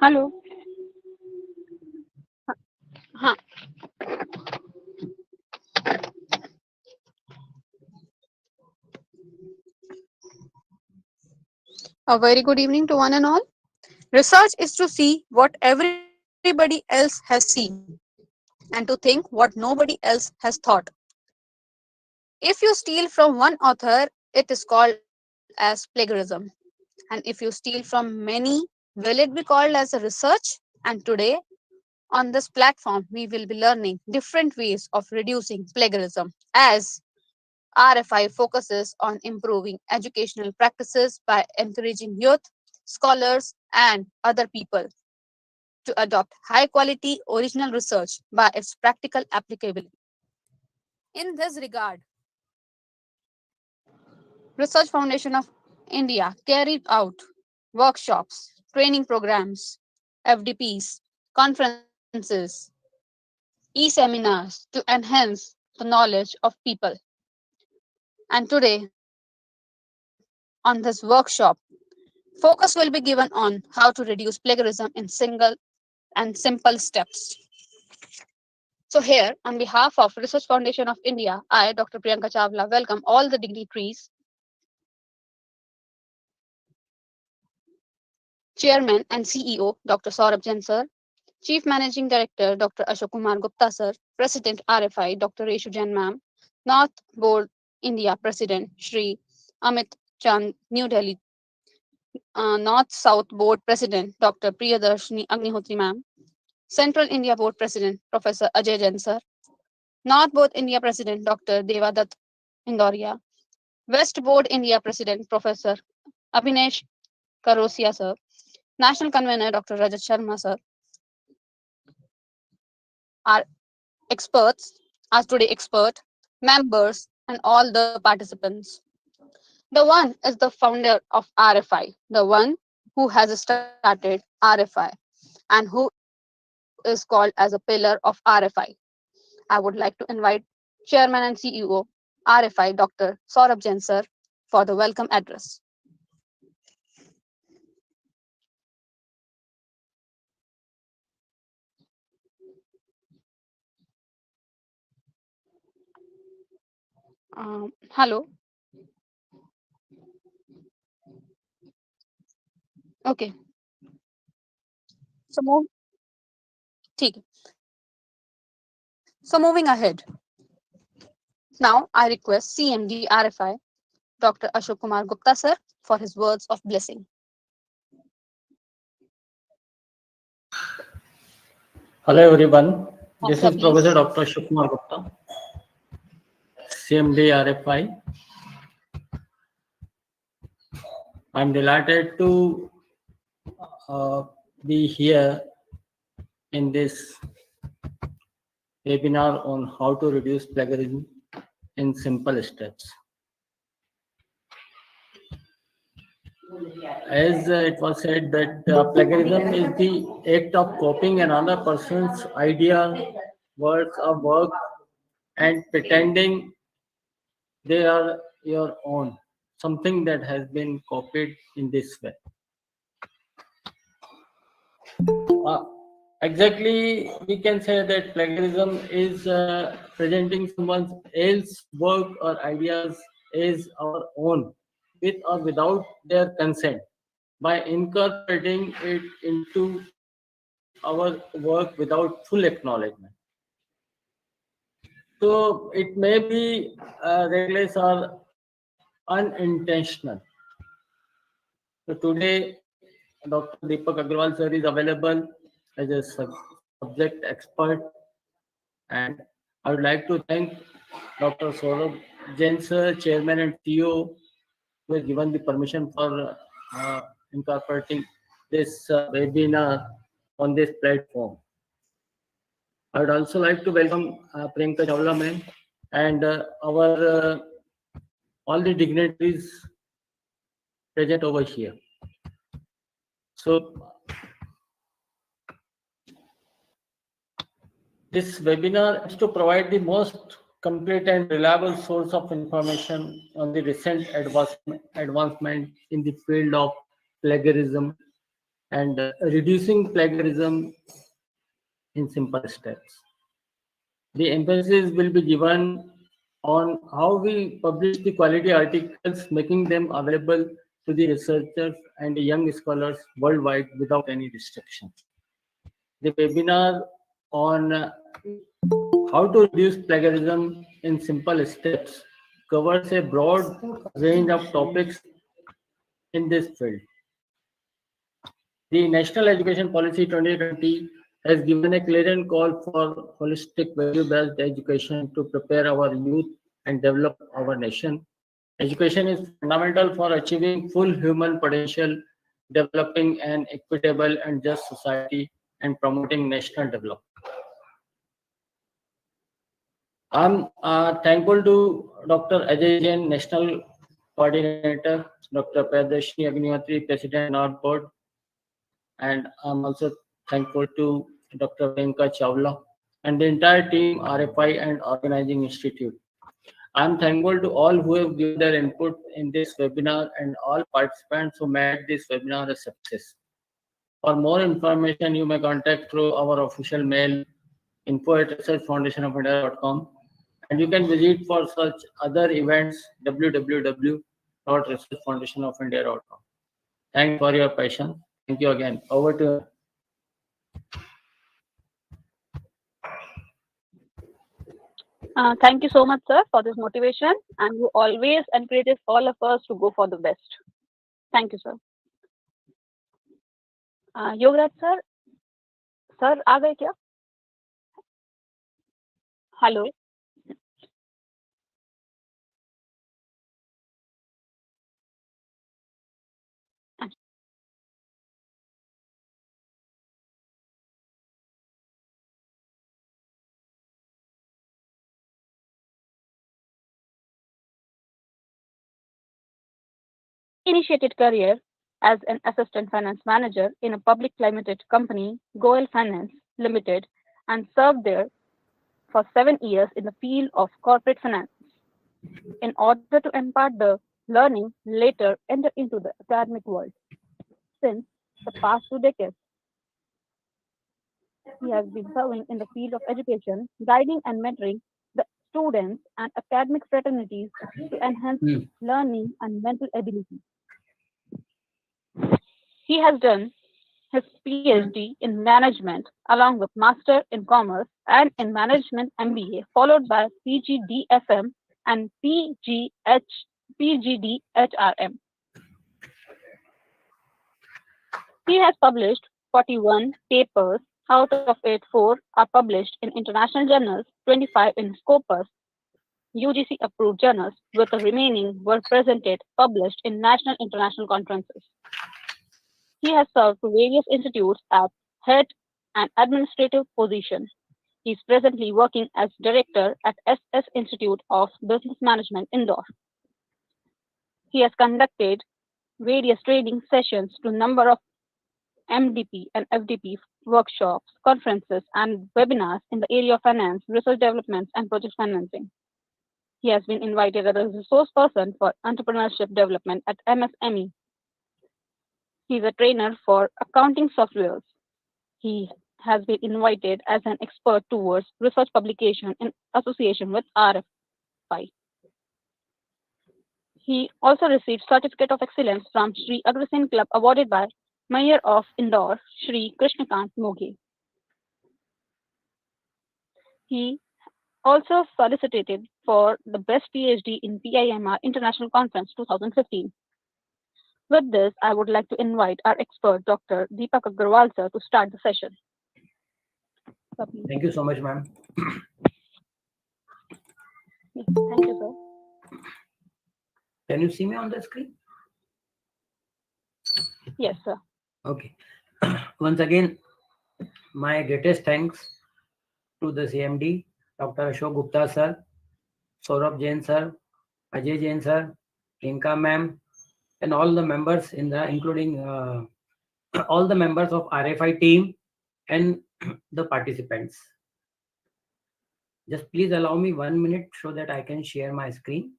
Hello. हाँ। A very good evening to one and all. Research is to see what everybody else has seen and to think what nobody else has thought. If you steal from one author, it is called as plagiarism. And if you steal from many, will it be called as a research? And today, on this platform, we will be learning different ways of reducing plagiarism as RFI focuses on improving educational practices by encouraging youth, scholars, and other people to adopt high quality original research by its practical applicability. In this regard, Research Foundation of India carried out workshops, training programs, FDPs, conferences, e-seminars to enhance the knowledge of people. And today, on this workshop, focus will be given on how to reduce plagiarism in single and simple steps. So here, on behalf of Research Foundation of India, I, Dr. Priyanka Chavla, welcome all the dignitaries, Chairman and CEO, Dr. Saurabh Jain sir, Chief Managing Director, Dr. Ashok Kumar Gupta sir, President RFI, Dr. Reshu Jain ma'am, North Board India President, Shri Amit Chand, New Delhi, North South Board President, Dr. Priyadarshini Agnihotri ma'am, Central India Board President, Professor Ajay Jain sir, North Board India President, Dr. Devadat Indoria, West Board India President, Professor Abhinesh Karosia sir, National Convener, Dr. Rajat Sharma sir, our experts, as today expert, members, and all the participants. The one is the founder of RFI, the one who has started RFI, and who is called as a pillar of RFI. I would like to invite Chairman and CEO, RFI, Dr. Saurabh Jain sir, for the welcome address. Hello. Okay. So move. ठीक है. So moving ahead. Now I request CMD RFI, Dr. Ashok Kumar Gupta sir, for his words of blessing. Hello everyone, this Sir, is please. Professor Dr. Ashok Kumar Gupta, CMD RFI. I'm delighted to be here in this webinar on how to reduce plagiarism in simple steps. As it was said that plagiarism is the act of copying another person's idea, words or work and pretending they are your own, something that has been copied in this way. Exactly, we can say that plagiarism is presenting someone else's work or ideas as our own, with or without their consent, by incorporating it into our work without full acknowledgement. So it may be reckless or unintentional. So today, Dr. Deepak Agrawal sir is available as a subject expert, and I would like to thank Dr. Saurabh Jain sir, Chairman and CEO, who has given the permission for incorporating this webinar on this platform. I would also like to welcome Priyanka Chawla ma'am and our all the dignitaries present over here. So this webinar is to provide the most complete and reliable source of information on the recent advancement in the field of plagiarism and reducing plagiarism in simple steps. The emphasis will be given on how we publish the quality articles, making them available to the researchers and the young scholars worldwide without any restriction. The webinar on how to reduce plagiarism in simple steps covers a broad range of topics in this field. The National Education Policy 2020 has given a clear call for holistic value-based education to prepare our youth and develop our nation. Education is fundamental for achieving full human potential, developing an equitable and just society, and promoting national development. I'm thankful to Dr. Ajay Jain, National Coordinator, Dr. Pradarshini Agnihotri, President North Board, and I'm also thankful to Dr. Priyanka Chawla and the entire team RFI and Organizing Institute. I'm thankful to all who have given their input in this webinar and all participants who made this webinar a success. For more information, you may contact through our official mail info@researchfoundationofindia.com, and you can visit for such other events www.researchfoundationofindia.com. Thanks for your patience. Thank you again. Over to you. Thank you so much, sir, for this motivation, and you always encourages all of us to go for the best. Thank you, sir. Yograj sir, sir आ गए क्या? Hello. Initiated career as an assistant finance manager in a public limited company, Goel Finance Limited, and served there for 7 years in the field of corporate finance. In order to impart the learning, later enter into the academic world. Since the past 2 decades, he has been serving in the field of education, guiding and mentoring the students and academic fraternities to enhance learning and mental ability. He has done his PhD in management along with Master in Commerce and in Management MBA, followed by PGDFM and PGDHRM. He has published 41 papers, out of it 4 are published in international journals, 25 in Scopus, UGC approved journals, with the remaining were presented, published in national international conferences. He has served to various institutes at head and administrative position. He is presently working as director at SS Institute of Business Management, Indore. He has conducted various training sessions to number of MDP and FDP workshops, conferences, and webinars in the area of finance, research development, and project financing. He has been invited as a resource person for entrepreneurship development at MSME. He is a trainer for accounting softwares. He has been invited as an expert towards research publication in association with RFI. He also received Certificate of Excellence from Sri Agrasen Club awarded by Mayor of Indore, Sri Krishnakant Moghe. He also solicited for the Best PhD in PIMR International Conference 2015. With this, I would like to invite our expert, Dr. Deepak Agarwal, sir, to start the session. Thank you so much, ma'am. Thank you, sir. Can you see me on the screen? Yes, sir. Okay. Once again, my greatest thanks to the CMD, Dr. Ashok Gupta, sir, Saurabh Jain, sir, Ajay Jain, sir, Priyanka ma'am, and all the members including all the members of RFI team and the participants. Just please allow me 1 minute so that I can share my screen.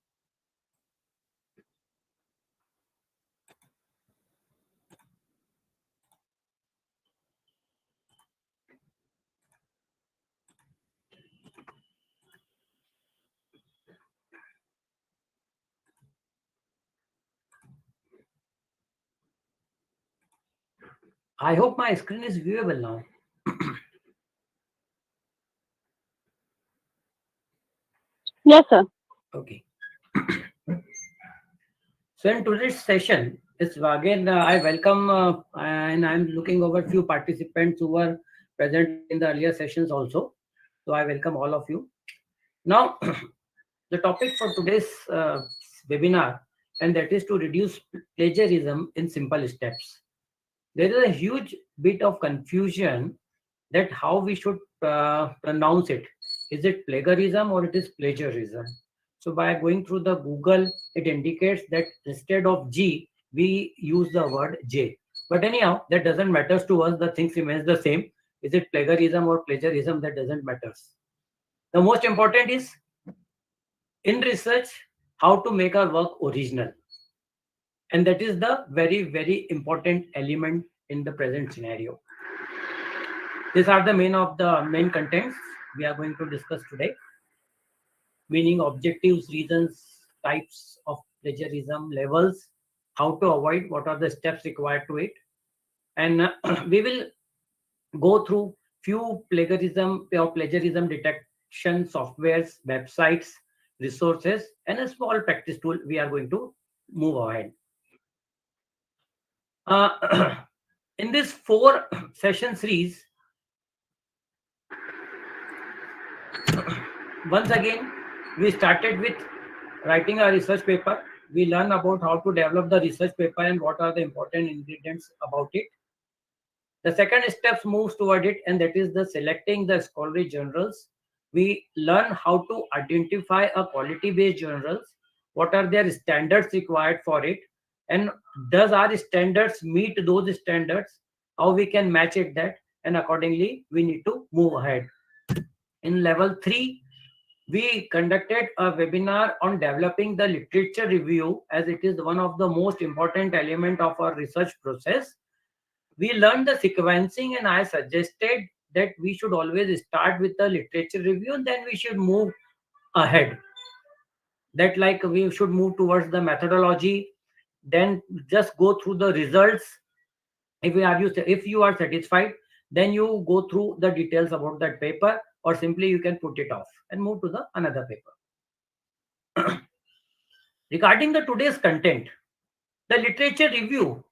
I hope my screen is viewable now. Yes, sir. Okay. So in today's session, it's again I welcome and I'm looking over few participants who were present in the earlier sessions also. So I welcome all of you. Now, the topic for today's webinar, and that is to reduce plagiarism in simple steps. There is a huge bit of confusion that how we should pronounce it. Is it plagiarism or it is plagiarism? So by going through the Google, it indicates that instead of G, we use the word J. But anyhow, that doesn't matter to us. The things remains the same. Is it plagiarism or plagiarism? That doesn't matter. The most important is in research how to make our work original, and that is the very important element in the present scenario. These are the main contents we are going to discuss today, meaning objectives, reasons, types of plagiarism, levels, how to avoid, what are the steps required to it, and we will go through few plagiarism detection softwares, websites, resources, and a small practice tool. We are going to move ahead. In this 4-session series, once again, we started with writing a research paper. We learn about how to develop the research paper and what are the important ingredients about it. The second step moves toward it, and that is the selecting the scholarly journals. We learn how to identify a quality-based journals, what are their standards required for it, and does our standards meet those standards, how we can match it that, and accordingly we need to move ahead. In level 3, we conducted a webinar on developing the literature review, as it is one of the most important element of our research process. We learned the sequencing, and I suggested that we should always start with the literature review and then we should move ahead. That like we should move towards the methodology, then just go through the results. If you are satisfied, then you go through the details about that paper, or simply you can put it off and move to the another paper. Regarding the today's content, the literature review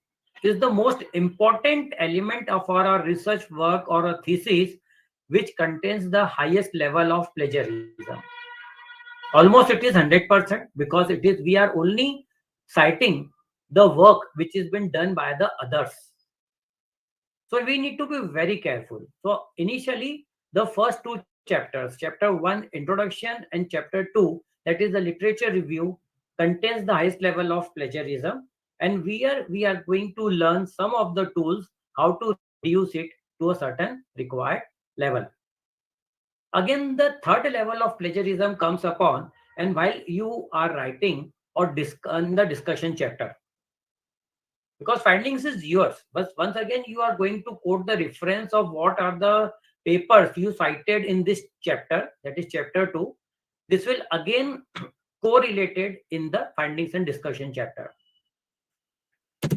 is the most important element of our research work or a thesis, which contains the highest level of plagiarism. Almost it is 100%, because it is we are only citing the work which has been done by the others. So we need to be very careful. So initially, the first 2 chapters, chapter 1 introduction and chapter 2, that is the literature review, contains the highest level of plagiarism, and we are going to learn some of the tools how to reduce it to a certain required level. Again, the third level of plagiarism comes upon, and while you are writing or in the discussion chapter, because findings is yours, but once again you are going to quote the reference of what are the papers you cited in this chapter, that is chapter 2. This will again correlated in the findings and discussion chapter.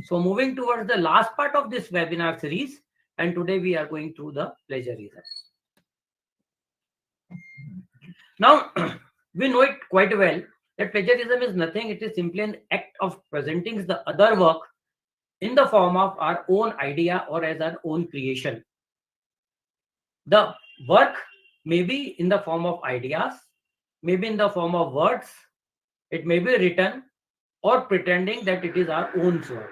So moving towards the last part of this webinar series, and today we are going through the plagiarism. Now, we know it quite well that plagiarism is nothing, it is simply an act of presenting the other work in the form of our own idea or as our own creation. The work may be in the form of ideas, maybe in the form of words, it may be written, or pretending that it is our own work.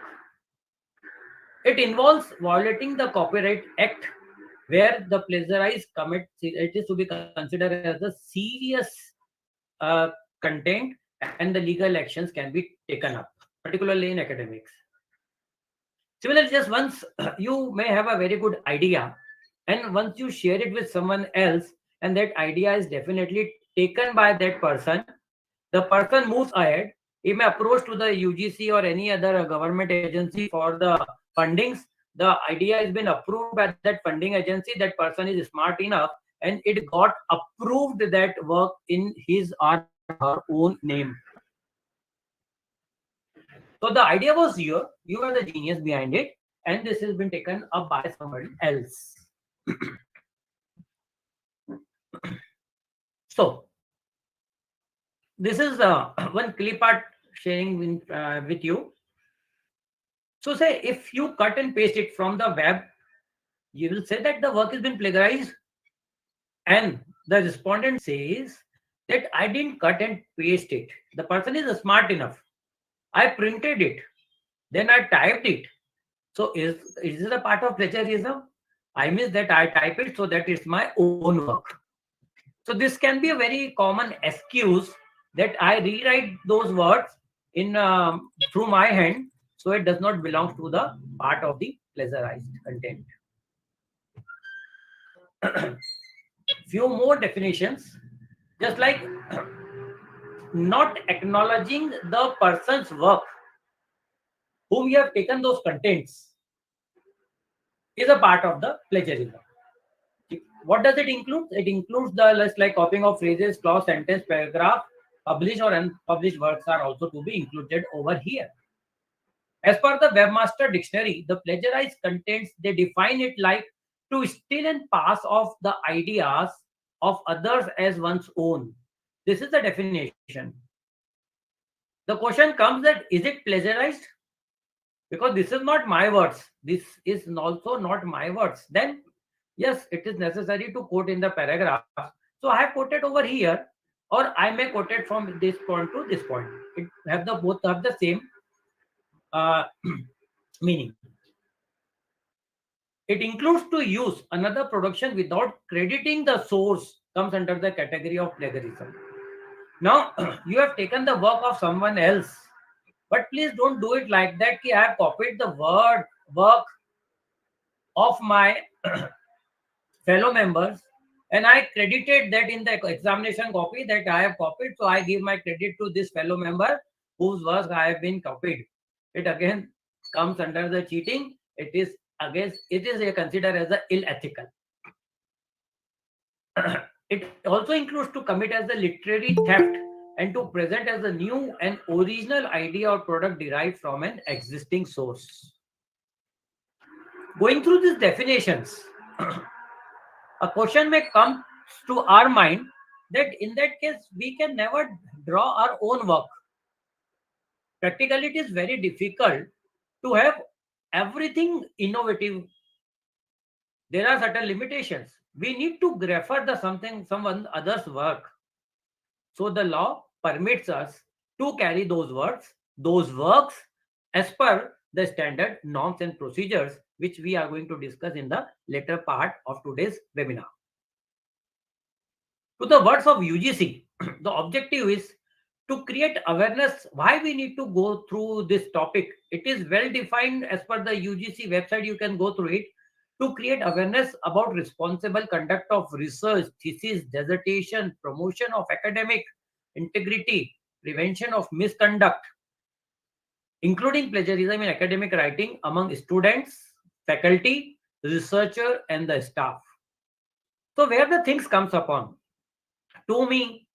It involves violating the Copyright Act, where the plagiarize commit, it is to be considered as a serious content, and the legal actions can be taken up, particularly in academics. Similarly, just once you may have a very good idea, and once you share it with someone else, and that idea is definitely taken by that person, the person moves ahead. He may approach to the UGC or any other government agency for the fundings. The idea has been approved by that funding agency. That person is smart enough, and it got approved that work in his or her own name. So the idea was you are the genius behind it, and this has been taken up by somebody else. So this is one clip art sharing with you. So say if you cut and paste it from the web, you will say that the work has been plagiarized, and the respondent says that I didn't cut and paste it. The person is smart enough. I printed it, then I typed it. So is it a part of plagiarism? I mean that I type it so that it's my own work. So this can be a very common excuse that I rewrite those words in through my hand, so it does not belong to the part of the plagiarized content. Few more definitions, just like not acknowledging the person's work whom you have taken those contents is a part of the plagiarism. What does it include? It includes the list like copying of phrases, clause, sentence, paragraph. Published or unpublished works are also to be included over here. As per the Webmaster Dictionary, the plagiarized contents, they define it like to steal and pass off the ideas of others as one's own. This is the definition. The question comes that is it plagiarized? Because this is not my words. This is also not my words. Then yes, it is necessary to quote in the paragraph. So I have quoted over here, or I may quote it from this point to this point. It have the both have the same uh, meaning. It includes to use another production without crediting the source comes under the category of plagiarism. Now you have taken the work of someone else, but please don't do it like that. I have copied the work of my fellow members, and I credited that in the examination copy that I have copied. So I give my credit to this fellow member whose work I have been copied. It again comes under the cheating. It is considered as a unethical. It also includes to commit as the literary theft and to present as a new and original idea or product derived from an existing source. Going through these definitions, a question may come to our mind that in that case we can never draw our own work. Practically, it is very difficult to have everything innovative. There are certain limitations. We need to refer the someone other's work. So the law permits us to carry those works as per the standard norms and procedures, which we are going to discuss in the later part of today's webinar. To the words of UGC, the objective is to create awareness why we need to go through this topic. It is well defined as per the UGC website. You can go through it to create awareness about responsible conduct of research, thesis, dissertation, promotion of academic integrity, prevention of misconduct, including plagiarism in academic writing among students, faculty, researcher, and the staff. So where the things comes upon, to me,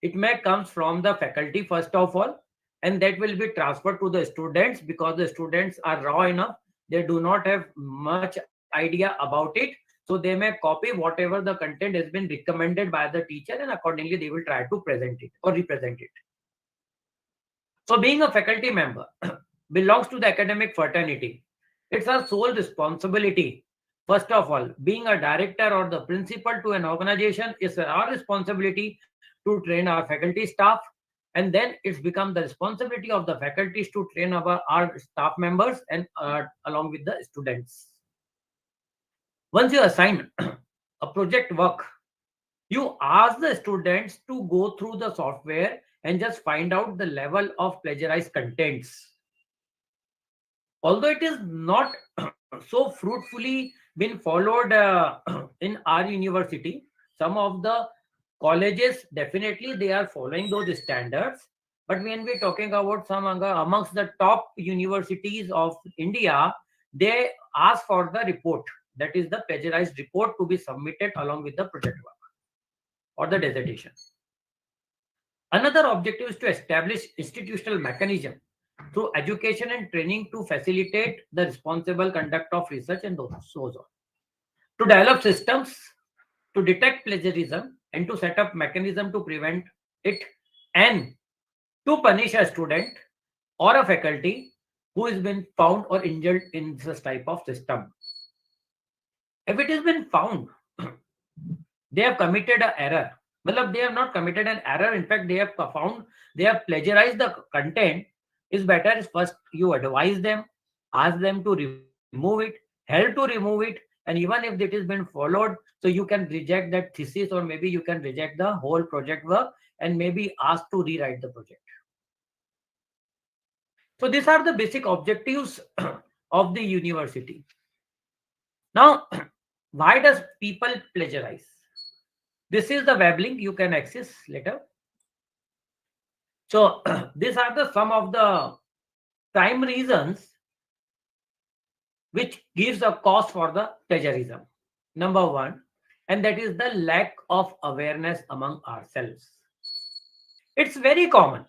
it may comes from the faculty first of all, and that will be transferred to the students because the students are raw enough. They do not have much idea about it. So they may copy whatever the content has been recommended by the teacher, and accordingly they will try to present it or represent it. So being a faculty member belongs to the academic fraternity. It's our sole responsibility. First of all, being a director or the principal to an organization is our responsibility to train our faculty staff, and then it's become the responsibility of the faculties to train our staff members and along with the students. Once you assign a project work, you ask the students to go through the software and just find out the level of plagiarized contents. Although it is not so fruitfully been followed in our university, some of the colleges definitely they are following those standards. But when we're talking about some amongst the top universities of India, they ask for the report, that is the plagiarized report, to be submitted along with the project work or the dissertation. Another objective is to establish institutional mechanism through education and training to facilitate the responsible conduct of research and so on. To develop systems to detect plagiarism and to set up mechanism to prevent it, and to punish a student or a faculty who has been found or injured in this type of system. If it has been found they have committed an error, well, they have not committed an error, in fact they have found they have plagiarized the content, is better is first you advise them, ask them to remove it, help to remove it, and even if it has been followed, so you can reject that thesis, or maybe you can reject the whole project work and maybe ask to rewrite the project. So these are the basic objectives of the university. Now, why does people plagiarize? This is the web link you can access later. So these are the some of the prime reasons which gives a cause for the plagiarism. Number one, and that is the lack of awareness among ourselves. It's very common.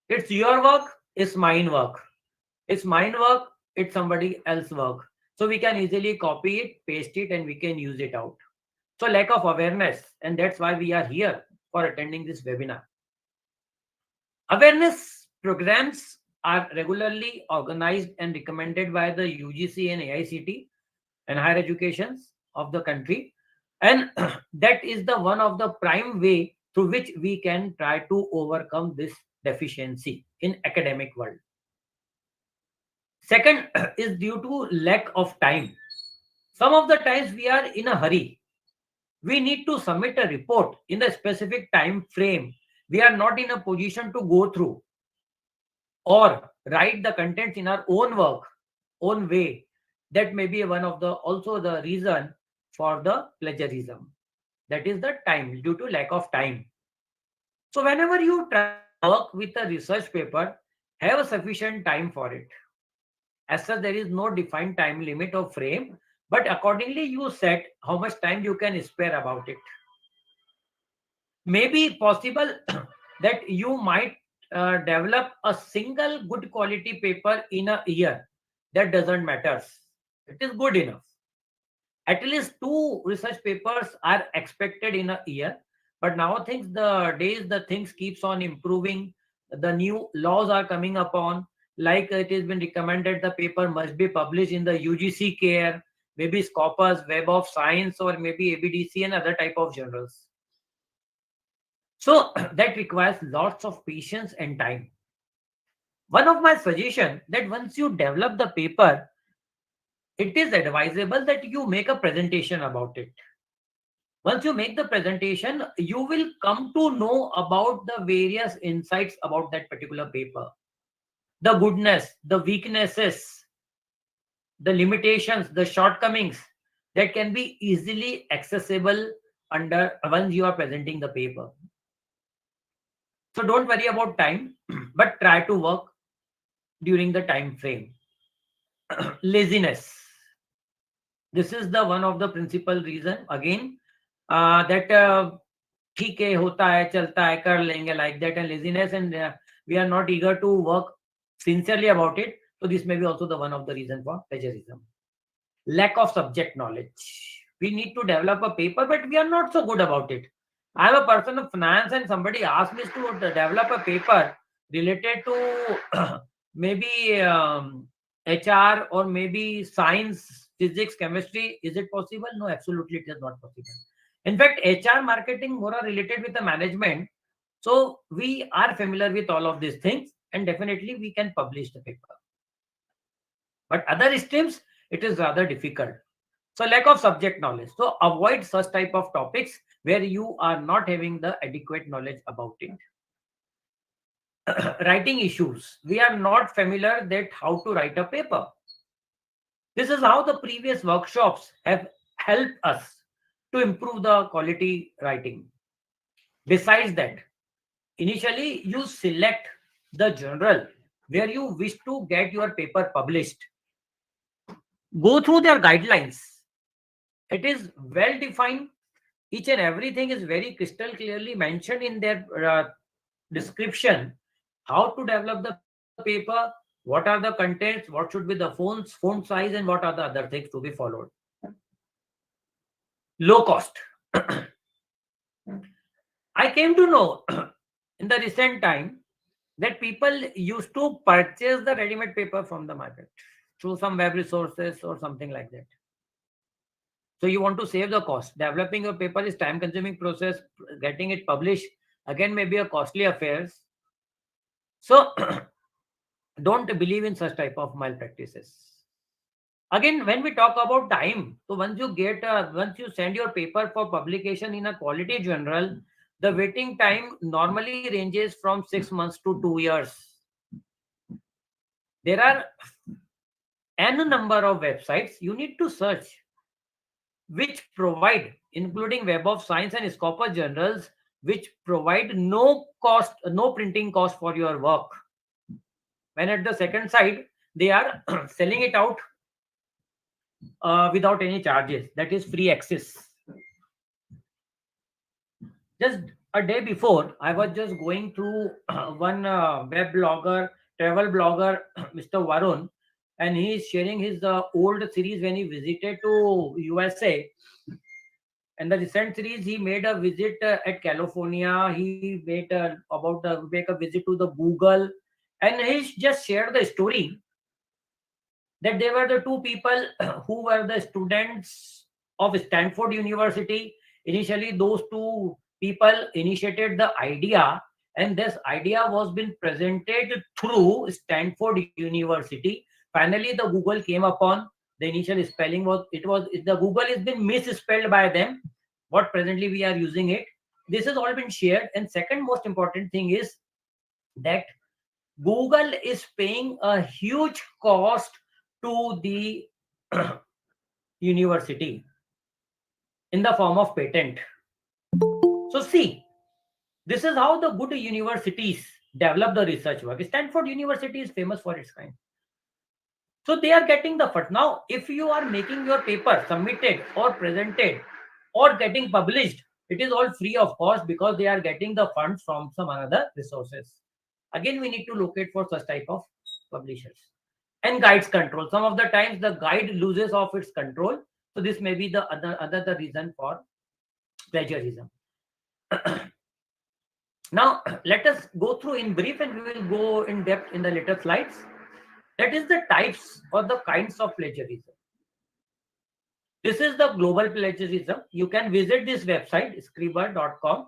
It's your work, it's mine work. It's mine work, it's somebody else's work. So we can easily copy it, paste it, and we can use it out. So lack of awareness, and that's why we are here for attending this webinar. Awareness programs are regularly organized and recommended by the UGC and AICT and higher educations of the country, and that is the one of the prime way through which we can try to overcome this deficiency in academic world. Second is due to lack of time. Some of the times we are in a hurry. We need to submit a report in the specific time frame. We are not in a position to go through or write the contents in our own work, own way. That may be one of the also the reason for the plagiarism. That is the time, due to lack of time. So whenever you try to work with a research paper, have a sufficient time for it. As such, there is no defined time limit or frame, but accordingly you set how much time you can spare about it. Maybe possible that you might develop a single good quality paper in a year. That doesn't matter. It is good enough. At least 2 research papers are expected in a year. But now the things keeps on improving. The new laws are coming upon. Like it has been recommended, the paper must be published in the UGC-CARE, maybe Scopus, Web of Science, or maybe ABDC and other type of journals. So that requires lots of patience and time. One of my suggestion that once you develop the paper, it is advisable that you make a presentation about it. Once you make the presentation, you will come to know about the various insights about that particular paper. The goodness, the weaknesses, the limitations, the shortcomings that can be easily accessible under once you are presenting the paper. So don't worry about time, but try to work during the time frame. Laziness. This is the one of the principal reason again that ठीक है होता है चलता है कर लेंगे like that, and laziness, and we are not eager to work sincerely about it. So this may be also the one of the reason for plagiarism. Lack of subject knowledge. We need to develop a paper, but we are not so good about it. I am a person of finance, and somebody asked me to develop a paper related to maybe HR or maybe science, physics, chemistry. Is it possible? No, absolutely it is not possible. In fact, HR marketing more are related with the management. So we are familiar with all of these things, and definitely we can publish the paper. But other streams, it is rather difficult. So lack of subject knowledge. So avoid such type of topics where you are not having the adequate knowledge about it. Writing issues. We are not familiar that how to write a paper. This is how the previous workshops have helped us to improve the quality writing. Besides that, initially you select the journal where you wish to get your paper published. Go through their guidelines. It is well defined. Each and everything is very crystal clearly mentioned in their description how to develop the paper, paper, what are the contents, what should be the font size, and what are the other things to be followed. Low cost. I came to know in the recent time that people used to purchase the ready-made paper from the market through some web resources or something like that. So you want to save the cost. Developing your paper is time-consuming process. Getting it published again may be a costly affair. So don't believe in such type of malpractices. Again, when we talk about time, so once you send your paper for publication in a quality journal, the waiting time normally ranges from 6 months to 2 years. There are n number of websites you need to search which provide, including Web of Science and Scopus journals, which provide no cost, no printing cost for your work. When at the second side, they are selling it out without any charges. That is free access. Just a day before, I was just going through one web blogger, travel blogger, Mr. Varun, and he is sharing his old series when he visited to USA. And the recent series, he made a visit at California. He made make a visit to the Google, and he just shared the story that they were the two people who were the students of Stanford University. Initially, those two people initiated the idea, and this idea was been presented through Stanford University. Finally, the Google came upon the initial spelling was the Google has been misspelled by them. What presently we are using it. This has all been shared. And second most important thing is that Google is paying a huge cost to the university in the form of patent. So see, this is how the good universities develop the research work. Stanford University is famous for its kind. So they are getting the fund. Now, if you are making your paper submitted or presented or getting published, it is all free of cost because they are getting the funds from some other resources. Again, we need to locate for such type of publishers. And guides control. Some of the times the guide loses of its control. So this may be the other reason for plagiarism. Now, let us go through in brief and we will go in depth in the later slides. That is the types or the kinds of plagiarism. This is the global plagiarism. You can visit this website, scriber.com.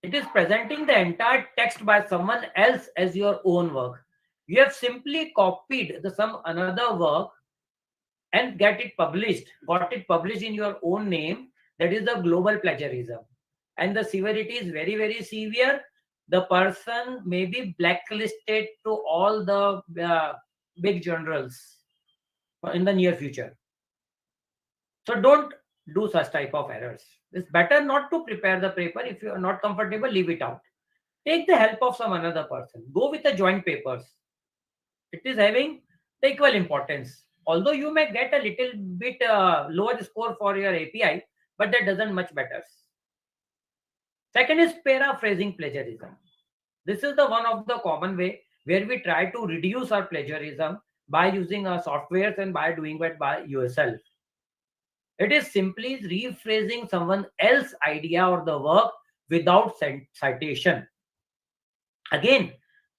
It is presenting the entire text by someone else as your own work. You have simply copied some another work and got it published in your own name. That is the global plagiarism. And the severity is very, very severe. The person may be blacklisted to all the big journals in the near future. So don't do such type of errors. It's better not to prepare the paper. If you are not comfortable, leave it out. Take the help of some another person. Go with the joint papers. It is having the equal importance. Although you may get a little bit lower score for your API, but that doesn't much matter. Second is paraphrasing plagiarism. This is the one of the common way where we try to reduce our plagiarism by using our softwares and by doing it by yourself. It is simply rephrasing someone else's idea or the work without citation. Again,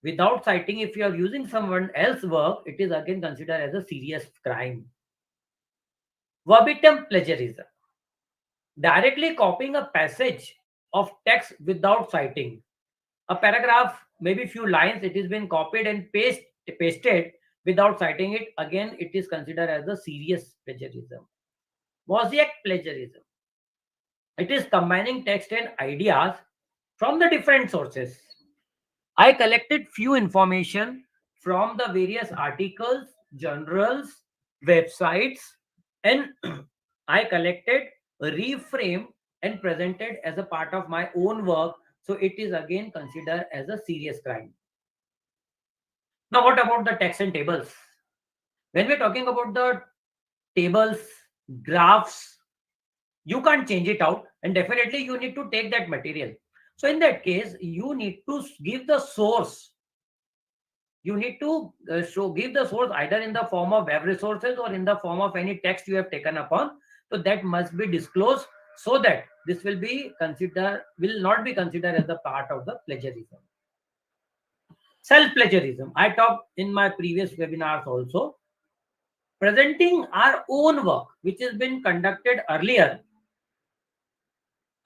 without citing, if you are using someone else's work, it is again considered as a serious crime. Verbatim plagiarism. Directly copying a passage of text without citing. A paragraph, maybe few lines, it has been copied and pasted without citing it. Again, it is considered as a serious plagiarism. Mosaic plagiarism. It is combining text and ideas from the different sources. I collected few information from the various articles, journals, websites, and I collected, reframed, and presented as a part of my own work. So it is again considered as a serious crime. Now, what about the text and tables? When we're talking about the tables, graphs, you can't change it out, and definitely you need to take that material. So in that case, you need to give the source you need to give the source either in the form of web resources or in the form of any text you have taken upon. So that must be disclosed, so that this will not be considered as a part of the plagiarism. Self-plagiarism. I talked in my previous webinars also. Presenting our own work, which has been conducted earlier,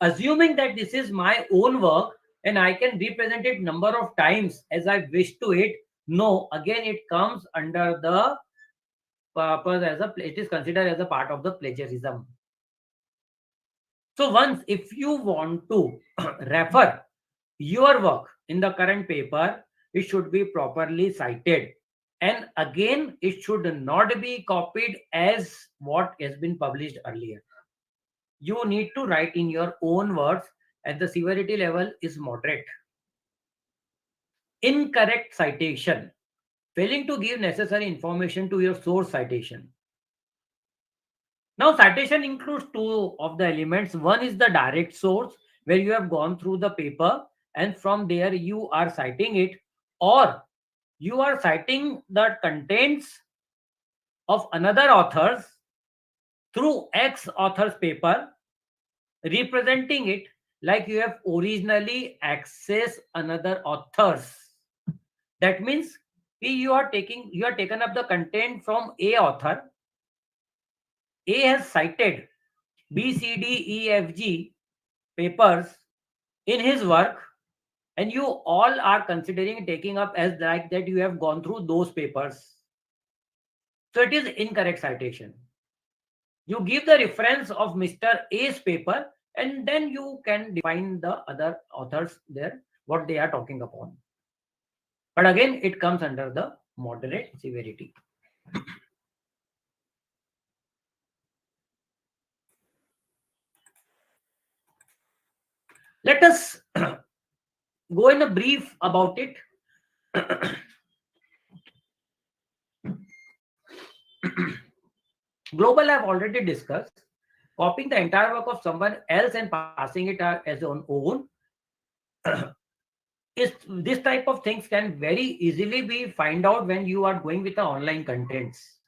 assuming that this is my own work and I can represent it number of times as I wish to it. No, again, it comes under the purpose it is considered as a part of the plagiarism. So once, if you want to refer your work in the current paper, it should be properly cited. And again, it should not be copied as what has been published earlier. You need to write in your own words, and the severity level is moderate. Incorrect citation. Failing to give necessary information to your source citation. Now, citation includes two of the elements. One is the direct source, where you have gone through the paper and from there you are citing it, or you are citing the contents of another author's through X author's paper, representing it like you have originally accessed another author's. That means you are taken up the content from A author. A has cited B, C, D, E, F, G papers in his work, and you all are considering taking up as like that you have gone through those papers. So it is incorrect citation. You give the reference of Mr. A's paper, and then you can define the other authors there, what they are talking upon. But again, it comes under the moderate severity. Let us go in a brief about it. Global, I've already discussed. Copying the entire work of someone else and passing it as on own. This type of things can very easily be find out when you are going with the online contents.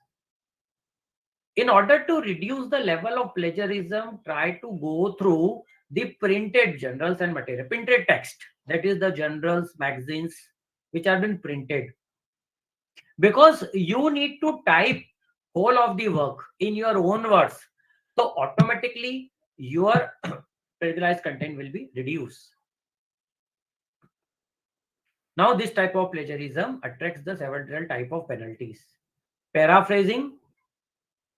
In order to reduce the level of plagiarism, try to go through the printed journals and material, printed text, that is the journals, magazines which have been printed, because you need to type whole of the work in your own words, so automatically your plagiarized content will be reduced. Now this type of plagiarism attracts the several type of penalties. Paraphrasing,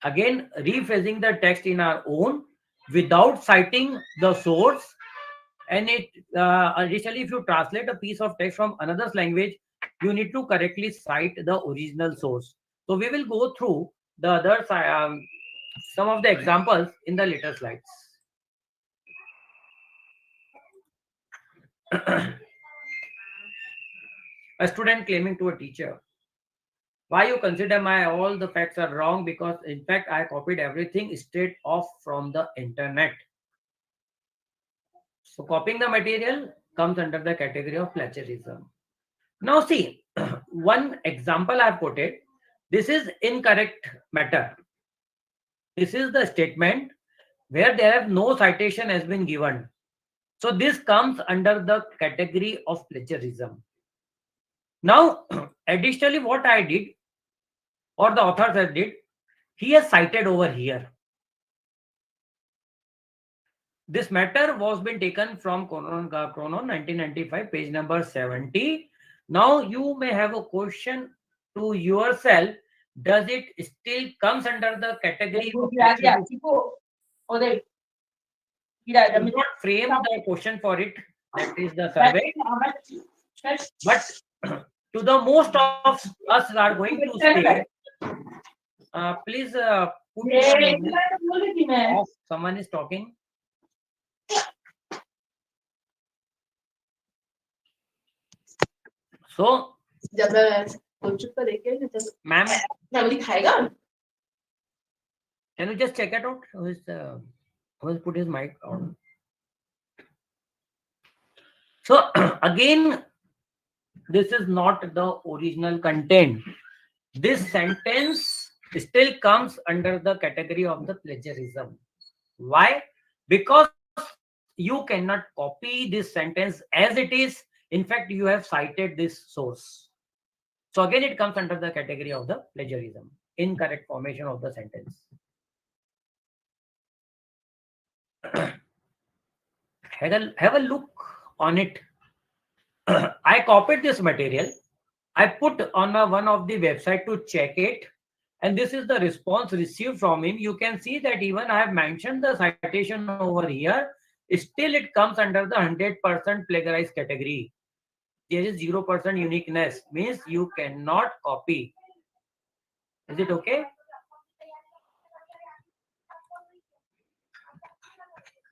again rephrasing the text in our own without citing the source. And it additionally, if you translate a piece of text from another's language, you need to correctly cite the original source. So we will go through the other some of the examples in the later slides. A student claiming to a teacher, why you consider my all the facts are wrong, because in fact I copied everything straight off from the internet. So copying the material comes under the category of plagiarism. Now see, one example I've quoted. This is incorrect matter. This is the statement where there have no citation has been given. So this comes under the category of plagiarism. Now, additionally, what I did, or the author has did, he has cited over here. This matter was been taken from Chronon 1995, page number 70. Now you may have a question to yourself: does it still comes under the category of plagiarism? Do not frame the question for it. That is the survey. But to the most of us are going to say, please put your off. Someone is talking. So, ma'am, can you just check it out? Who has put his mic on? So again, this is not the original content. This sentence still comes under the category of the plagiarism. Why? Because you cannot copy this sentence as it is. In fact, you have cited this source. So again, it comes under the category of the plagiarism, incorrect formation of the sentence. Have a look on it. I copied this material. I put on one of the website to check it. And this is the response received from him. You can see that even I have mentioned the citation over here. Still, it comes under the 100% plagiarized category. There is 0% uniqueness. Means you cannot copy. Is it okay?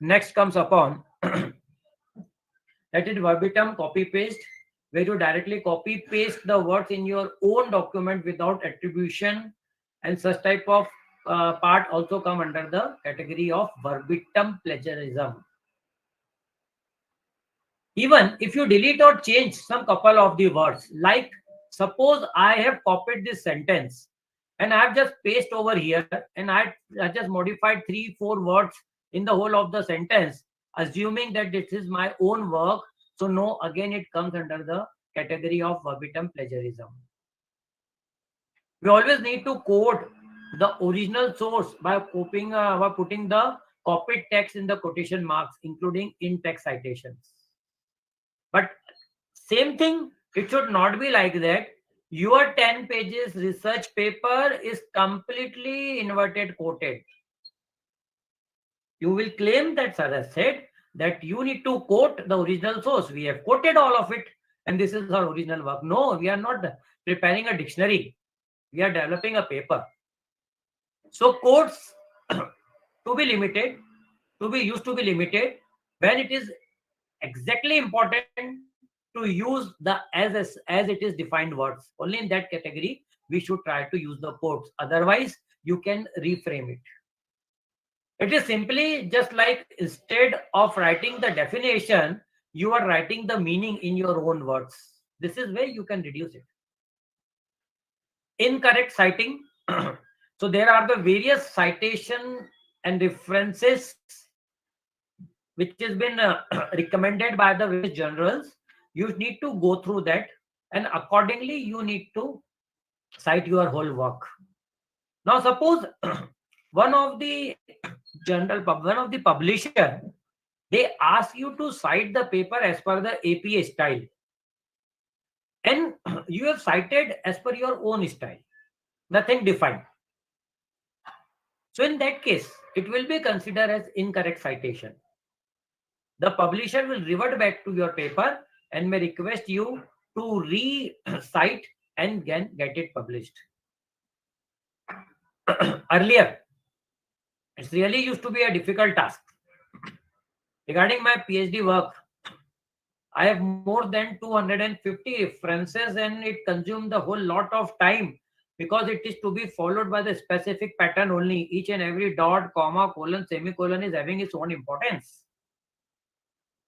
Next comes upon that is verbatim copy paste, where you directly copy paste the words in your own document without attribution, and such type of part also come under the category of verbatim plagiarism. Even if you delete or change some couple of the words, like suppose I have copied this sentence and I have just pasted over here, and I just modified 3-4 words in the whole of the sentence, assuming that this is my own work. So no, again it comes under the category of verbatim plagiarism. We always need to quote the original source by putting the copied text in the quotation marks, including in-text citations. But same thing, it should not be like that. Your 10 pages research paper is completely inverted quoted. You will claim that sir has said that you need to quote the original source. We have quoted all of it, and this is our original work. No, we are not preparing a dictionary. We are developing a paper. So quotes to be limited, to be used to be limited when it is exactly important to use the as it is defined words. Only in that category we should try to use the quotes. Otherwise, you can reframe it. It is simply just like instead of writing the definition, you are writing the meaning in your own words. This is where you can reduce it. Incorrect citing. So there are the various citation and references which has been recommended by the various journals. You need to go through that, and accordingly you need to cite your whole work. Now suppose one of the publisher, they ask you to cite the paper as per the APA style, and you have cited as per your own style, nothing defined. So in that case, it will be considered as incorrect citation. The publisher will revert back to your paper and may request you to re-cite and then get it published. Earlier, it really used to be a difficult task. Regarding my PhD work, I have more than 250 references, and it consumed the whole lot of time because it is to be followed by the specific pattern only. Each and every dot, comma, colon, semicolon is having its own importance.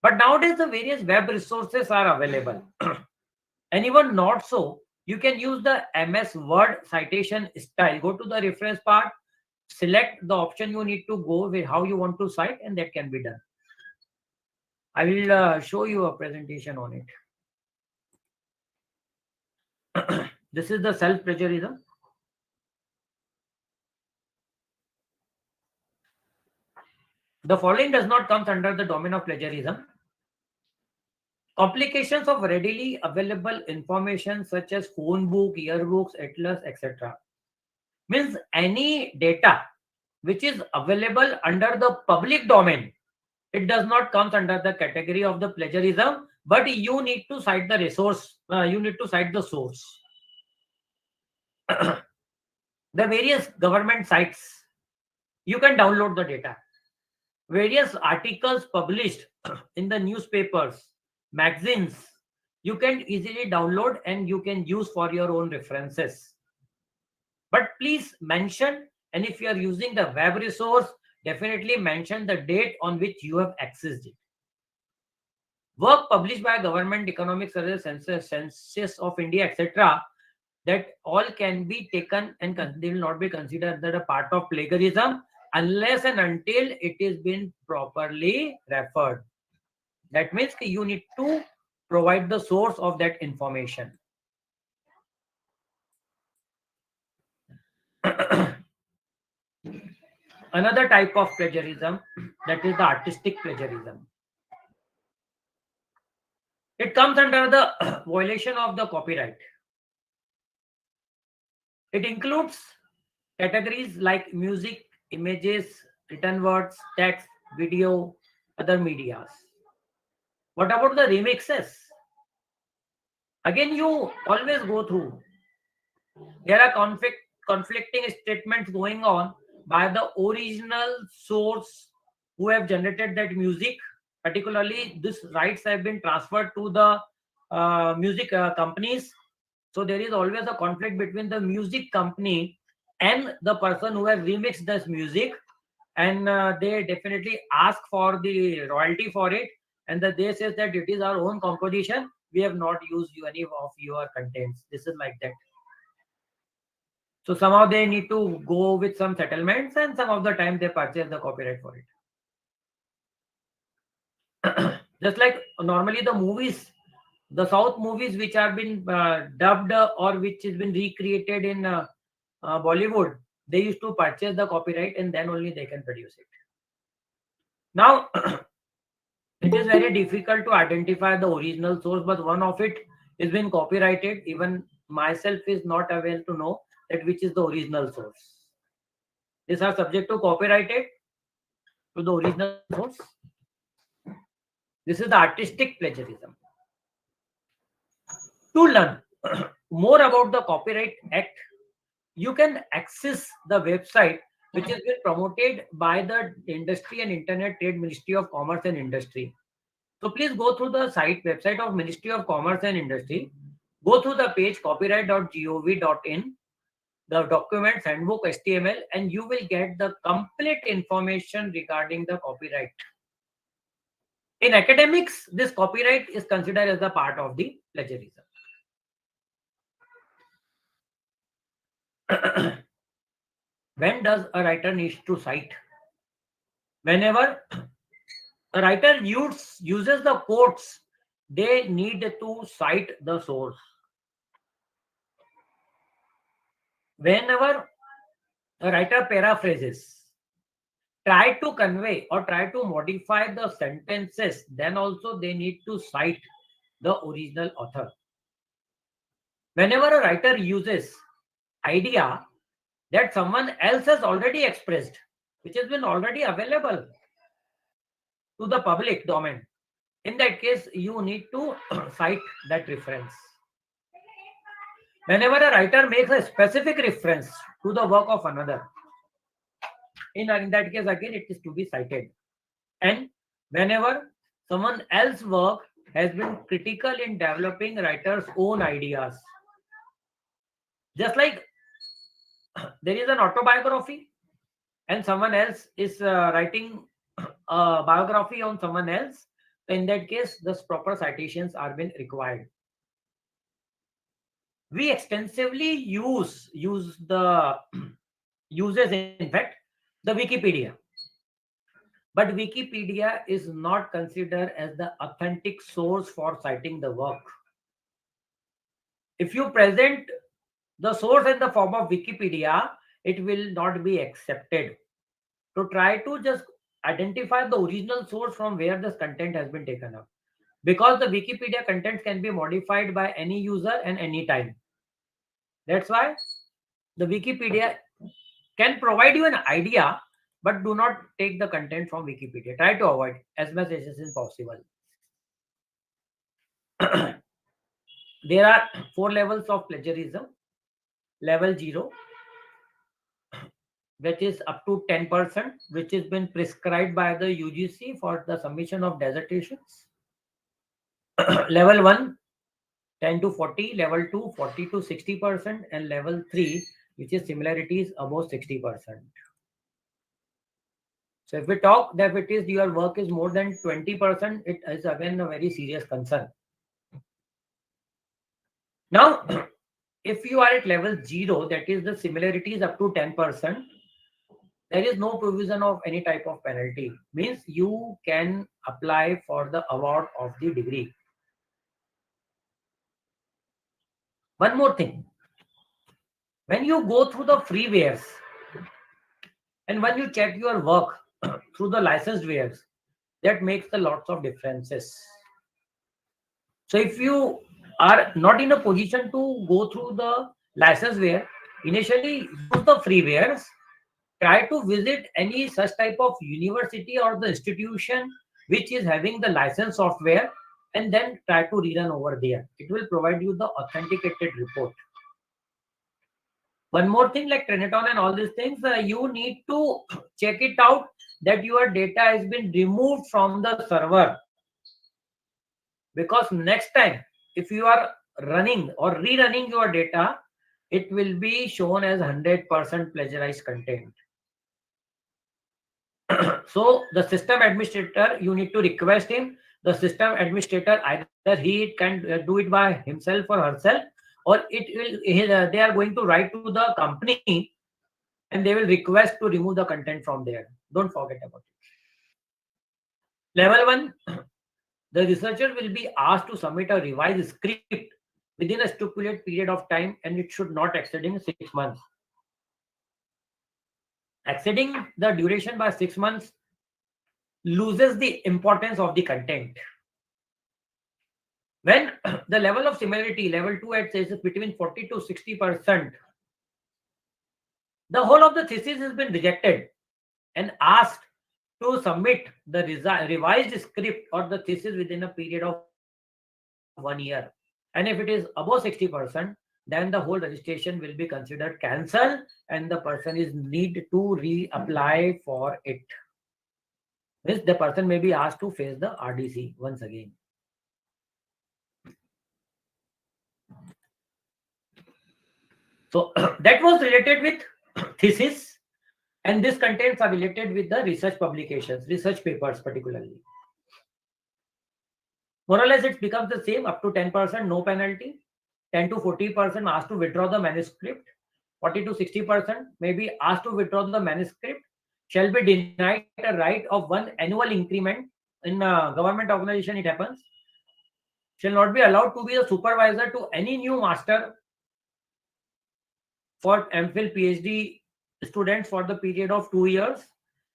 But nowadays, the various web resources are available. And even not so, you can use the MS Word citation style. Go to the reference part, select the option you need to go with, how you want to cite, and that can be done. I will show you a presentation on it. This is the self-plagiarism. The following does not come under the domain of plagiarism. Complications of readily available information such as phone book, yearbooks, atlas, etc. Means any data which is available under the public domain, it does not come under the category of the plagiarism, but you need to cite the resource, you need to cite the source. The various government sites, you can download the data. Various articles published in the newspapers, magazines, you can easily download and you can use for your own references. But please mention, and if you are using the web resource, definitely mention the date on which you have accessed it. work published by government, economic service, census of India, etc., that all can be taken and they will not be considered that a part of plagiarism unless and until it is been properly referred. That means you need to provide the source of that information. Another type of plagiarism, that is the artistic plagiarism. It comes under the violation of the copyright. It includes categories like music, images, written words, text, video, other medias. What about the remixes? Again, you always go through. There are conflicting statements going on by the original source who have generated that music. Particularly, these rights have been transferred to the music companies. So there is always a conflict between the music company and the person who has remixed this music, and they definitely ask for the royalty for it, and they says that it is our own composition. We have not used any of your contents. This is like that. So somehow they need to go with some settlements, and some of the time they purchase the copyright for it. Just like normally the movies, the South movies which have been dubbed or which has been recreated in Bollywood, they used to purchase the copyright and then only they can produce it. Now, it is very difficult to identify the original source, but one of it is been copyrighted. Even myself is not aware to know that which is the original source. These are subject to copyrighted to the original source. This is the artistic plagiarism. To learn more about the Copyright Act, you can access the website which has been promoted by the Industry and Internet Trade Ministry of Commerce and Industry. So please go through the website of Ministry of Commerce and Industry. Go through the page copyright.gov.in, the documents, handbook, HTML, and you will get the complete information regarding the copyright. In academics, this copyright is considered as a part of the plagiarism. When does a writer need to cite? Whenever a writer uses the quotes, they need to cite the source. Whenever a writer paraphrases, try to convey or try to modify the sentences, then also they need to cite the original author. Whenever a writer uses idea that someone else has already expressed, which has been already available to the public domain, in that case, you need to cite that reference. Whenever a writer makes a specific reference to the work of another, in that case, again, it is to be cited. And whenever someone else's work has been critical in developing writer's own ideas, just like there is an autobiography and someone else is writing a biography on someone else, in that case, the proper citations are being required. We extensively use the uses, in fact, the Wikipedia. But Wikipedia is not considered as the authentic source for citing the work. If you present the source in the form of Wikipedia, it will not be accepted. So try to just identify the original source from where this content has been taken up. Because the Wikipedia content can be modified by any user and any time. That's why the Wikipedia can provide you an idea, but do not take the content from Wikipedia. Try to avoid as much as is possible. There are 4 levels of plagiarism. Level 0, which is up to 10%, which has been prescribed by the UGC for the submission of dissertations. Level 1, 10 to 40, level 2, 40 to 60%, and level 3, which is similarities above 60%. So if we talk that it is your work is more than 20%, it is again a very serious concern. Now, if you are at level 0, that is the similarity is up to 10%, there is no provision of any type of penalty. Means you can apply for the award of the degree. One more thing. When you go through the freewares and when you check your work through the licensed wares, that makes the lots of differences. So if you are not in a position to go through the license ware, initially use the freewares, try to visit any such type of university or the institution which is having the license software, and then try to rerun over there. It will provide you the authenticated report. One more thing, like Trenaton and all these things, you need to check it out that your data has been removed from the server. Because next time, if you are running or rerunning your data, it will be shown as 100% plagiarized content. So the system administrator, you need to request him. The system administrator, either he can do it by himself or herself, or they are going to write to the company and they will request to remove the content from there. Don't forget about it. Level 1, the researcher will be asked to submit a revised script within a stipulated period of time, and it should not exceeding 6 months. Exceeding the duration by 6 months loses the importance of the content. When the level of similarity, level 2 at says is between 40 to 60%, the whole of the thesis has been rejected and asked to submit the revised script or the thesis within a period of 1 year. And if it is above 60%, then the whole registration will be considered cancelled and the person is need to reapply for it. Means the person may be asked to face the RDC once again. So that was related with thesis, and these contents are related with the research publications, research papers particularly. More or less, it becomes the same up to 10%, no penalty. 10 to 40% asked to withdraw the manuscript. 40 to 60% may be asked to withdraw the manuscript, shall be denied a right of 1 annual increment. In government organization, it happens. Shall not be allowed to be a supervisor to any new master for MPhil PhD students for the period of 2 years.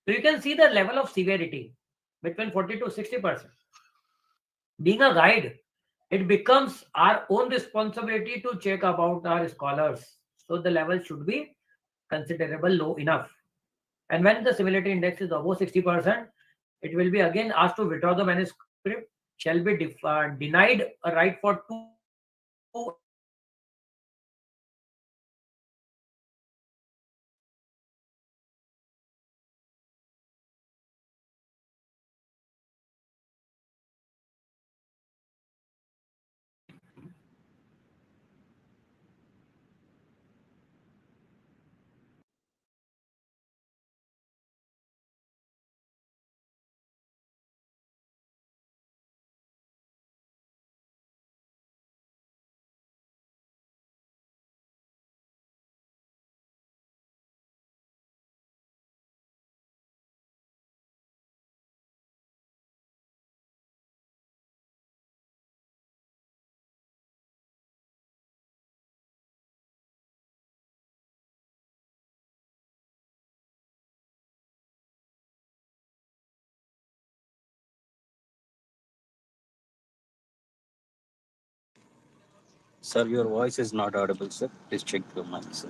So you can see the level of severity between 40 to 60%. Being a guide, it becomes our own responsibility to check about our scholars. So the level should be considerable low enough. And when the similarity index is above 60%, it will be again asked to withdraw the manuscript, shall be denied a right for 2 annual increment of 1%. Sir, your voice is not audible, sir. Please check your mic, sir.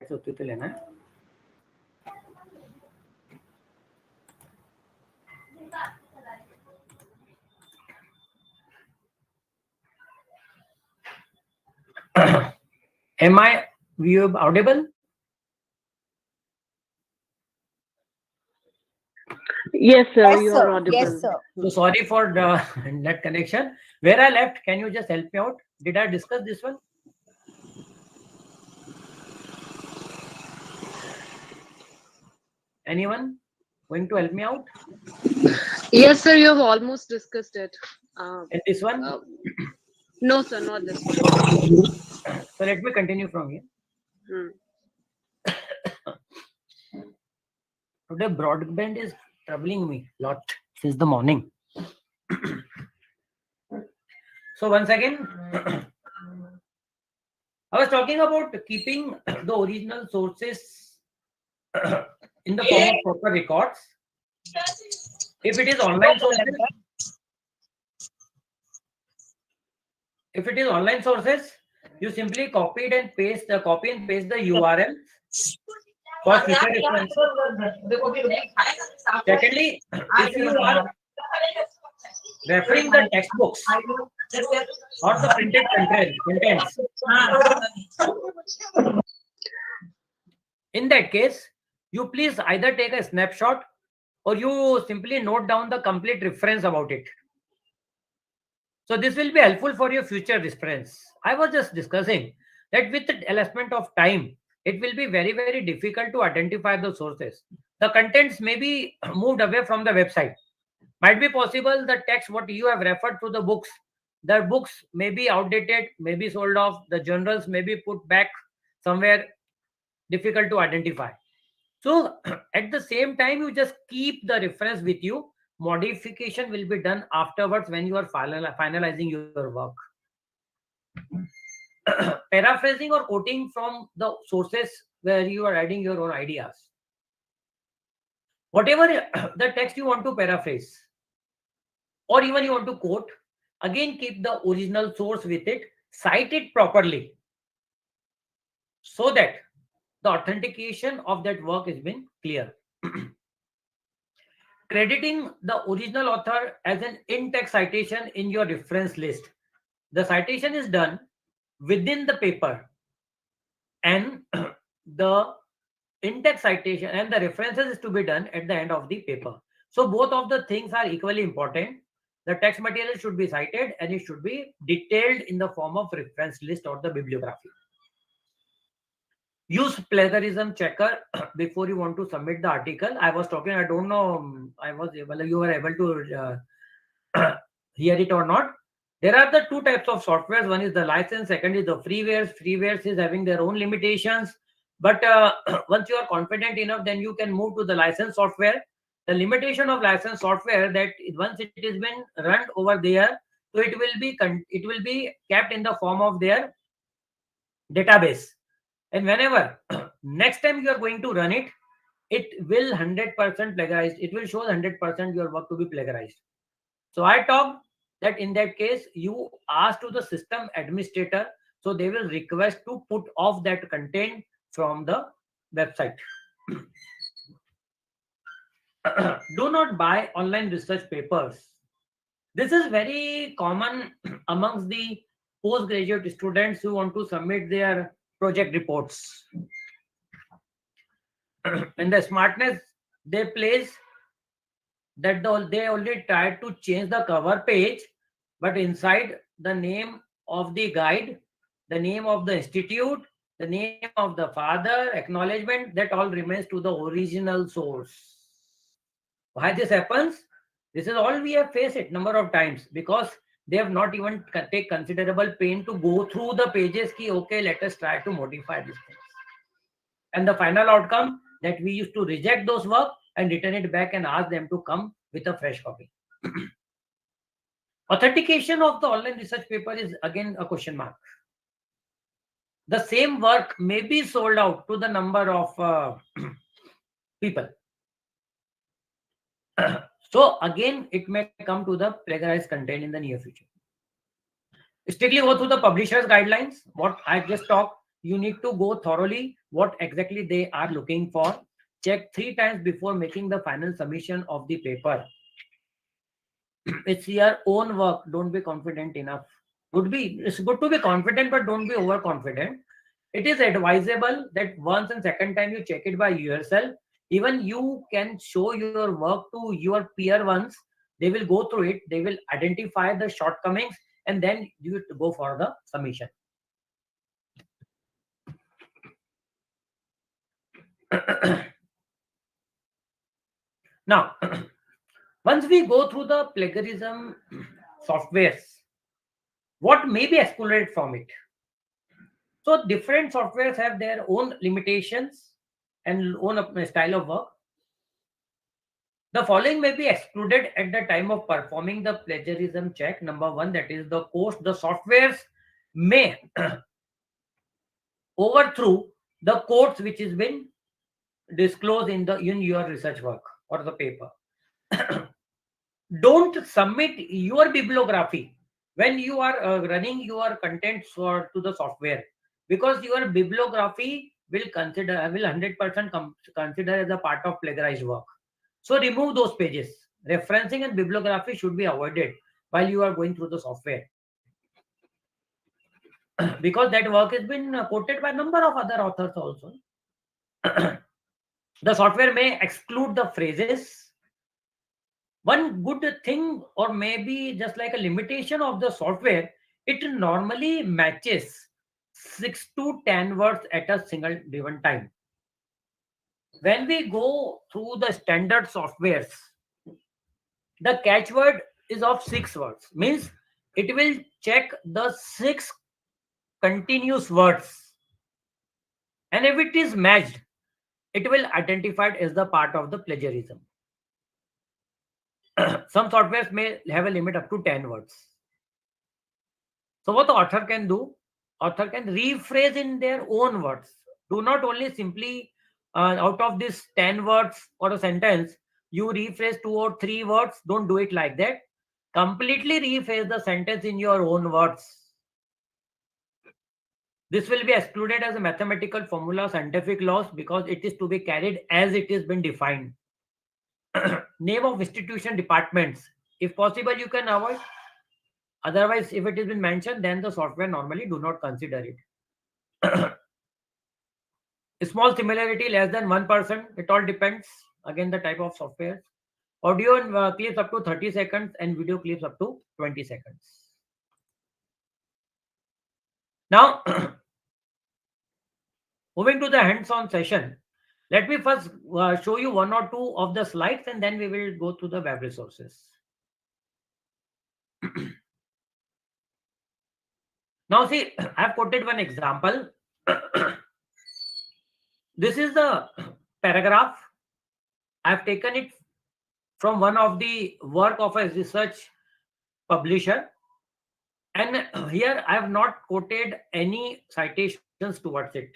होती तो लेना है. Am I audible? Yes, sir, Yes, you sir. are audible. Yes, sir. So sorry for the net connection. Where I left, can you just help me out? Did I discuss this one? Anyone going to help me out? Yes, sir, you have almost discussed it. In this one? No, sir, not this one. So let me continue from here. Today broadband is troubling me a lot since the morning. So once again, I was talking about keeping the original sources in the form of proper records. If it is online sources, you simply copy and paste the URL for future reference. Secondly, if you are referring the textbooks or the printed contents, in that case, you please either take a snapshot or you simply note down the complete reference about it. So this will be helpful for your future reference. I was just discussing that with the elapsement of time, it will be very, very difficult to identify the sources. The contents may be moved away from the website. Might be possible the text what you have referred to the books may be outdated, may be sold off, the journals may be put back somewhere, difficult to identify. So at the same time, you just keep the reference with you. Modification will be done afterwards when you are finalizing your work. Paraphrasing or quoting from the sources where you are adding your own ideas. Whatever the text you want to paraphrase or even you want to quote, again keep the original source with it, cite it properly so that the authentication of that work has been clear. Crediting the original author as an in-text citation in your reference list. The citation is done within the paper and the in-text citation and the references is to be done at the end of the paper. So both of the things are equally important. The text material should be cited and it should be detailed in the form of reference list or the bibliography. Use Plagiarism Checker before you want to submit the article. I was talking, I don't know, you were able to hear it or not. There are the two types of softwares. One is the license, second is the freewares. Freewares is having their own limitations. But once you are confident enough, then you can move to the license software. The limitation of license software that once it has been run over there, so it will be kept in the form of their database. And whenever next time you are going to run it, it will 100% plagiarized. It will show 100% your work to be plagiarized. So I talked that in that case, you ask to the system administrator, so they will request to put off that content from the website. Do not buy online research papers. This is very common amongst the postgraduate students who want to submit their project reports. And the smartness they place that they only tried to change the cover page, but inside the name of the guide, the name of the institute, the name of the father, acknowledgement, that all remains to the original source. Why this happens? This is all we have faced it number of times, because they have not even take considerable pain to go through the pages ki, okay, let us try to modify these things. And the final outcome that we used to reject those work and return it back and ask them to come with a fresh copy. Authentication of the online research paper is again a question mark. The same work may be sold out to the number of people. So again, it may come to the plagiarized content in the near future. Strictly go through the publisher's guidelines, what I just talked. you need to go thoroughly what exactly they are looking for. Check 3 times before making the final submission of the paper. It's your own work. Don't be confident enough. It's good to be confident, but don't be overconfident. It is advisable that once and second time you check it by yourself. Even you can show your work to your peer ones. They will go through it. They will identify the shortcomings, and then you go for the submission. Now, once we go through the plagiarism softwares, what may be excluded from it? So different softwares have their own limitations and own style of work. The following may be excluded at the time of performing the plagiarism check. Number one, that is the course. The softwares may overthrow the codes which has been disclosed in your research work or the paper. Don't submit your bibliography when you are running your contents to the software, because your bibliography will 100% consider as a part of plagiarized work. So remove those pages. Referencing and bibliography should be avoided while you are going through the software, because that work has been quoted by a number of other authors also. The software may exclude the phrases. One good thing, or maybe just like a limitation of the software, it normally matches 6 to 10 words at a single given time. When we go through the standard softwares, the catchword is of 6 words, means it will check the 6 continuous words, and if it is matched, it will identify it as the part of the plagiarism. Some softwares may have a limit up to 10 words. So what the author can do, author can rephrase in their own words. Do not only simply out of this 10 words or a sentence, you rephrase 2 or 3 words. Don't do it like that. Completely rephrase the sentence in your own words. This will be excluded as a mathematical formula, scientific laws, because it is to be carried as it has been defined. Name of institution, departments, if possible you can avoid. Otherwise, if it has been mentioned, then the software normally do not consider it. Small similarity less than 1%. It all depends. Again, the type of software. Audio and clips up to 30 seconds and video clips up to 20 seconds. Now, moving to the hands-on session, let me first show you 1 or 2 of the slides, and then we will go to the web resources. Now see, I have quoted one example. This is the paragraph. I have taken it from one of the work of a research publisher, and here I have not quoted any citations towards it.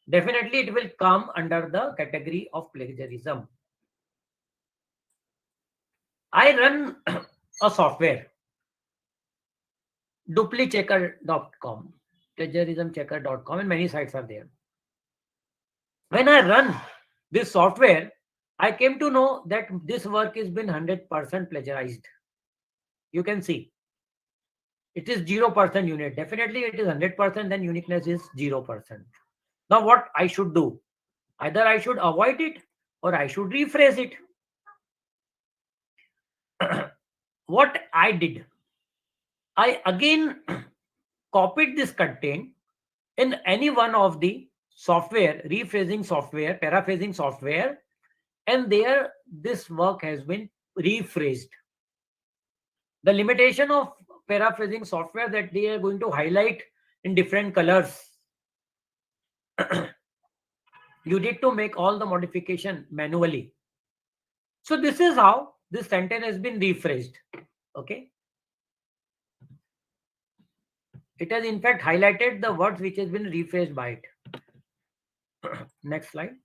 Definitely it will come under the category of plagiarism. I run a software, duplichecker.com, plagiarismchecker.com, and many sites are there. When I run this software, I came to know that this work has been 100% plagiarized. You can see it is 0% unit. Definitely it is 100%, then uniqueness is 0%. Now what I should do? Either I should avoid it or I should rephrase it. What I did, I again copied this content in any one of the software, rephrasing software, paraphrasing software, and there this work has been rephrased. The limitation of paraphrasing software that they are going to highlight in different colors. You need to make all the modification manually. So this is how this sentence has been rephrased. Okay. It has in fact highlighted the words which has been rephrased by it. Next slide.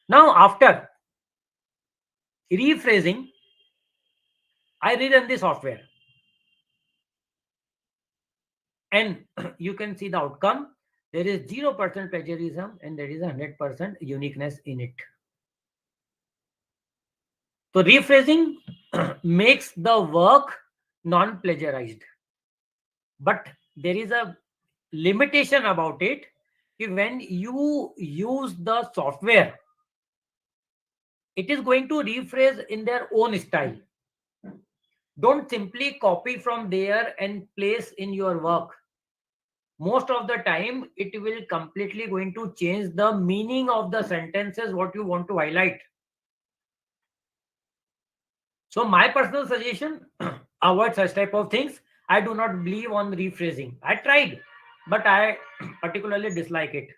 Now after rephrasing, I rerun the software, and you can see the outcome. There is 0% plagiarism and there is 100% uniqueness in it. So rephrasing makes the work non-plagiarized, but there is a limitation about it. When you use the software, it is going to rephrase in their own style. Don't simply copy from there and place in your work. Most of the time it will completely going to change the meaning of the sentences what you want to highlight. So my personal suggestion, avoid such type of things. I do not believe on rephrasing. I tried, but I particularly dislike it.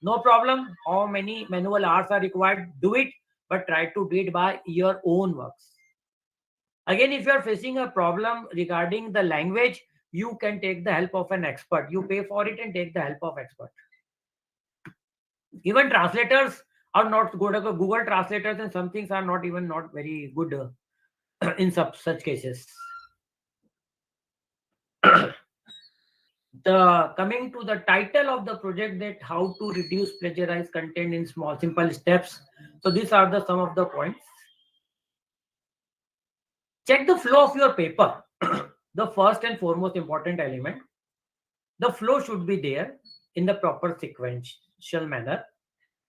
No problem how many manual hours are required, do it, but try to do it by your own works. Again, if you are facing a problem regarding the language, you can take the help of an expert. You pay for it and take the help of expert. Even translators are not good. Google translators and some things are not even not very good in such cases. The coming to the title of the project, that how to reduce plagiarize content in small simple steps. So these are the some of the points. Check the flow of your paper. The first and foremost important element. The flow should be there in the proper sequential manner.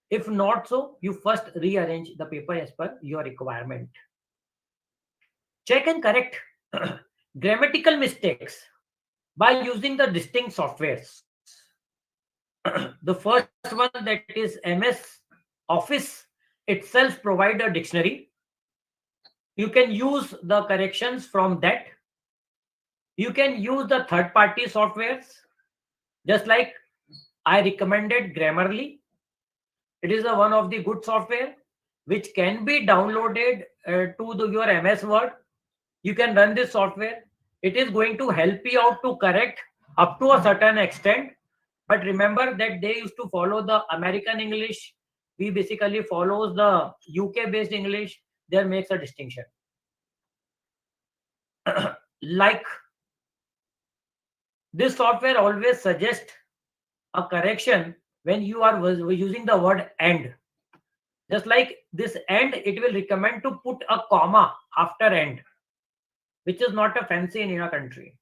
If not so, you first rearrange the paper as per your requirement. Check and correct grammatical mistakes by using the distinct softwares. The first one, that is MS Office, itself provide a dictionary. You can use the corrections from that. You can use the third party softwares, just like I recommended Grammarly. It is one of the good software which can be downloaded to your MS Word. You can run this software. It is going to help you out to correct up to a certain extent. But remember that they used to follow the American English. We basically follows the UK based English. There makes a distinction. Like this software always suggests a correction when you are using the word and. Just like this and, it will recommend to put a comma after and, which is not a fancy in your country.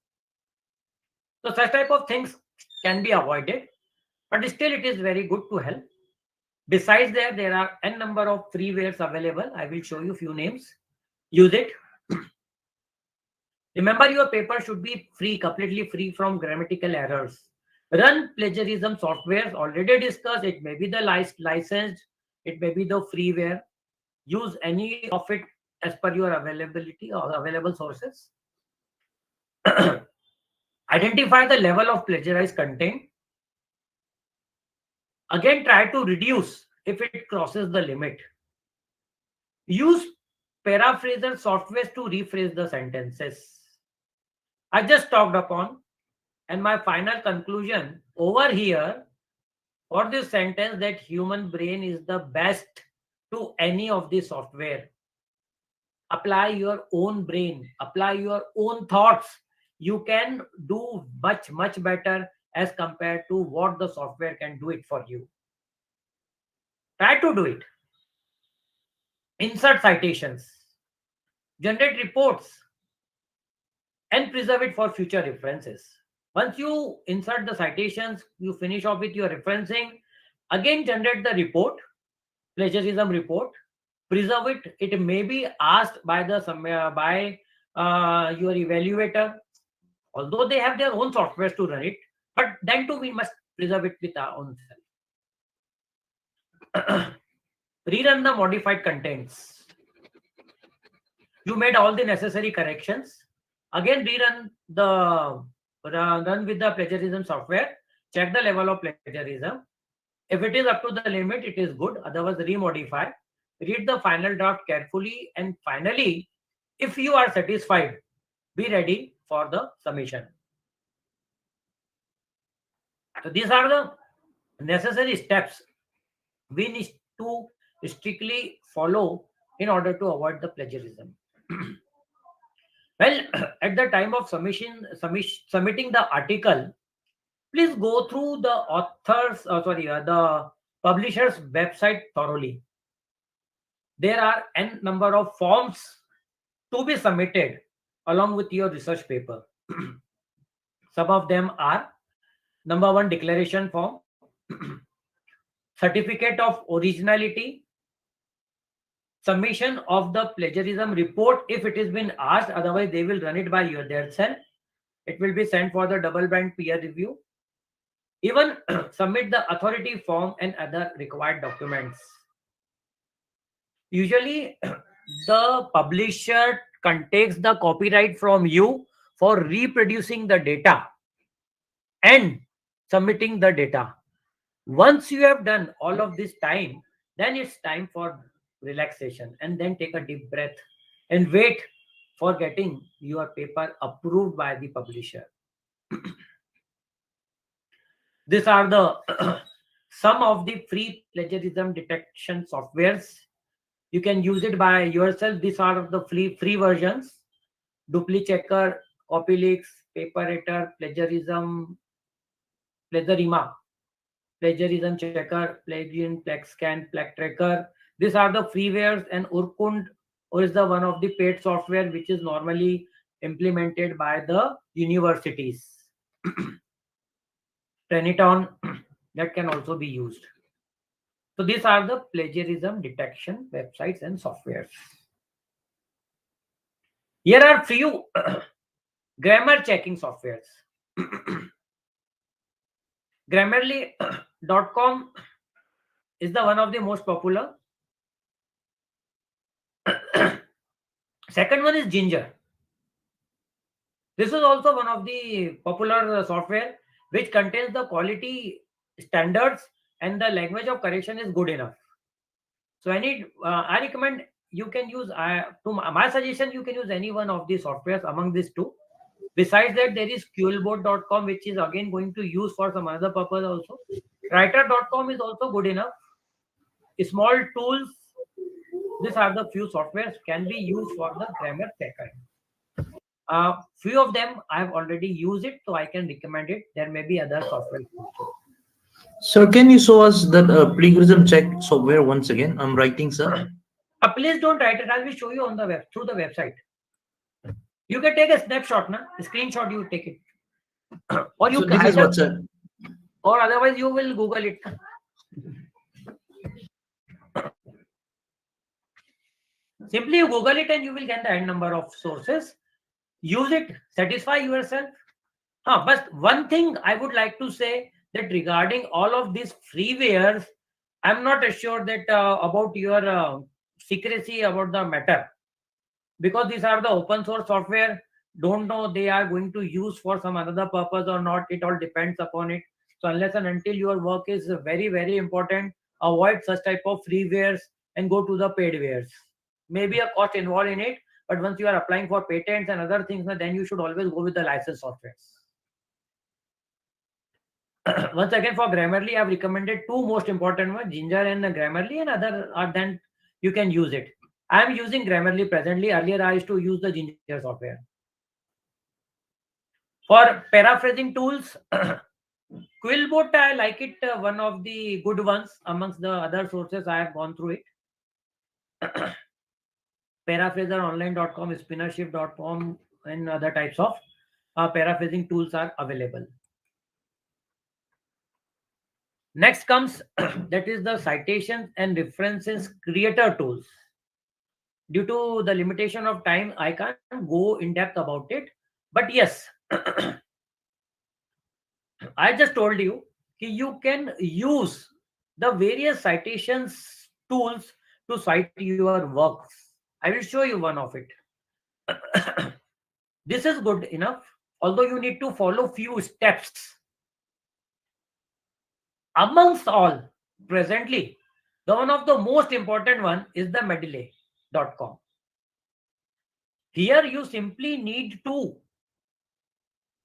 So such type of things can be avoided, but still it is very good to help. Besides that, there are n number of freewares available. I will show you few names. Use it. Remember, your paper should be free, completely free from grammatical errors. Run plagiarism softwares, already discussed. It may be the licensed, it may be the freeware. Use any of it as per your availability or available sources. Identify the level of plagiarized content. Again, try to reduce if it crosses the limit. Use paraphraser softwares to rephrase the sentences. I just talked upon, and my final conclusion over here for this sentence, that human brain is the best to any of the software. Apply your own brain, apply your own thoughts. You can do much better as compared to what the software can do it for you. Try to do it. Insert citations, generate reports, and preserve it for future references. Once you insert the citations, you finish off with your referencing. Again, generate the report, plagiarism report, preserve it. It may be asked by the your evaluator, although they have their own softwares to run it, but then too we must preserve it with our own self. Rerun the modified contents. You made all the necessary corrections. Again, run with the plagiarism software. Check the level of plagiarism. If it is up to the limit, it is good. Otherwise, remodify. Read the final draft carefully, and finally, if you are satisfied, be ready for the submission. So these are the necessary steps we need to strictly follow in order to avoid the plagiarism. Well, at the time of submitting the article, please go through the the publisher's website thoroughly. There are n number of forms to be submitted along with your research paper. Some of them are: number one, declaration form, certificate of originality, submission of the plagiarism report if it has been asked, otherwise they will run it by their self. It will be sent for the double blind peer review. Even submit the authority form and other required documents. Usually, the publisher takes the copyright from you for reproducing the data and submitting the data. Once you have done all of this time, then it's time for relaxation, and then take a deep breath and wait for getting your paper approved by the publisher. These are the some of the free plagiarism detection softwares. You can use it by yourself. These are the free versions: Dupli Checker, Copyleaks, Paperator, Plagiarima, Plagiarism Checker, Plagian, PlagScan, PlagTracker. These are the freewares, and Urkund is the one of the paid software which is normally implemented by the universities. Triniton, that can also be used. So these are the plagiarism detection websites and softwares. Here are few grammar checking softwares. Grammarly.com is the one of the most popular. Second one is Ginger. This is also one of the popular software which contains the quality standards and the language of correction is good enough. So I recommend you can use, to my suggestion, you can use any one of these softwares among these two. Besides that, there is QLboard.com, which is again going to use for some other purpose also. Writer.com is also good enough. Small tools, these are the few softwares can be used for the grammar checker. Few of them I have already used it, so I can recommend it. There may be other software. Sir, can you show us the plagiarism check software once again? I'm writing, sir. Please don't write it. I will show you on the through the website. You can take a snapshot, na? A screenshot. You take it, or you So this is what, sir? Or otherwise you will Google it. Simply you Google it and you will get the n number of sources. Use it. Satisfy yourself. But one thing I would like to say, that regarding all of these freewares, I'm not assured that about your secrecy about the matter, because these are the open source software. Don't know they are going to use for some another purpose or not. It all depends upon it. So unless and until your work is very, very important, avoid such type of freewares and go to the paidwares. Maybe a cost involved in it, but once you are applying for patents and other things, then you should always go with the licensed softwares. Once again, for Grammarly, I've recommended two most important ones, Ginger and Grammarly, and other are then you can use it. I am using Grammarly presently. Earlier, I used to use the Ginger software. For paraphrasing tools, Quillbot, I like it, one of the good ones amongst the other sources. I have gone through it. Paraphraseronline.com, spinnershift.com, and other types of paraphrasing tools are available. Next comes that is the Citations and References Creator tools. Due to the limitation of time, I can't go in depth about it. But yes, I just told you you can use the various citations tools to cite your works. I will show you one of it. This is good enough, although you need to follow few steps. Amongst all, presently, the one of the most important one is the Mendeley.com. Here you simply need to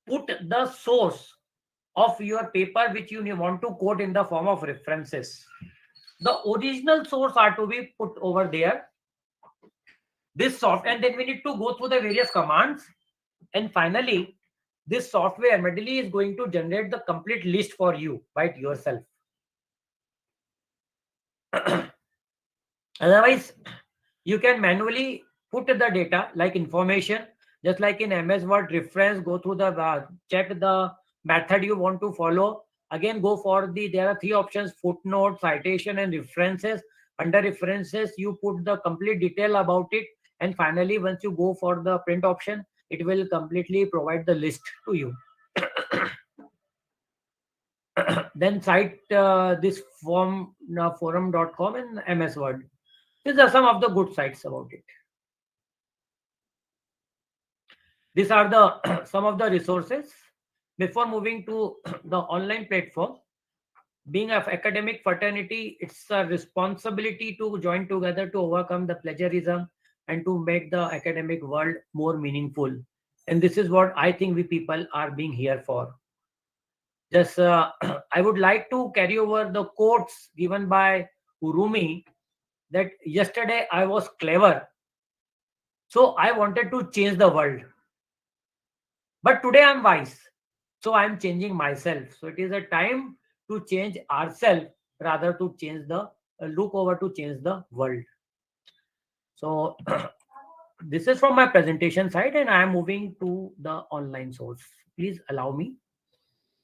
put the source of your paper which you want to quote in the form of references. The original source are to be put over there. this software, and then we need to go through the various commands, and finally this software immediately is going to generate the complete list for you by yourself. Otherwise, you can manually put the data like information, just like in MS Word, reference, go through the check the method you want to follow. Again, go for there are three options: footnote, citation, and references. Under references, you put the complete detail about it. And finally, once you go for the print option, it will completely provide the list to you. Then cite this form, forum.com and MS Word. These are some of the good sites about it. These are the some of the resources. Before moving to the online platform, being of academic fraternity, it's a responsibility to join together to overcome the plagiarism and to make the academic world more meaningful. And this is what I think we people are being here for. Just I would like to carry over the quotes given by Urumi, that yesterday I was clever, so I wanted to change the world. But today I'm wise, so I'm changing myself. So it is a time to change ourselves rather to change the look over to change the world. So this is from my presentation side, and I am moving to the online source. Please allow me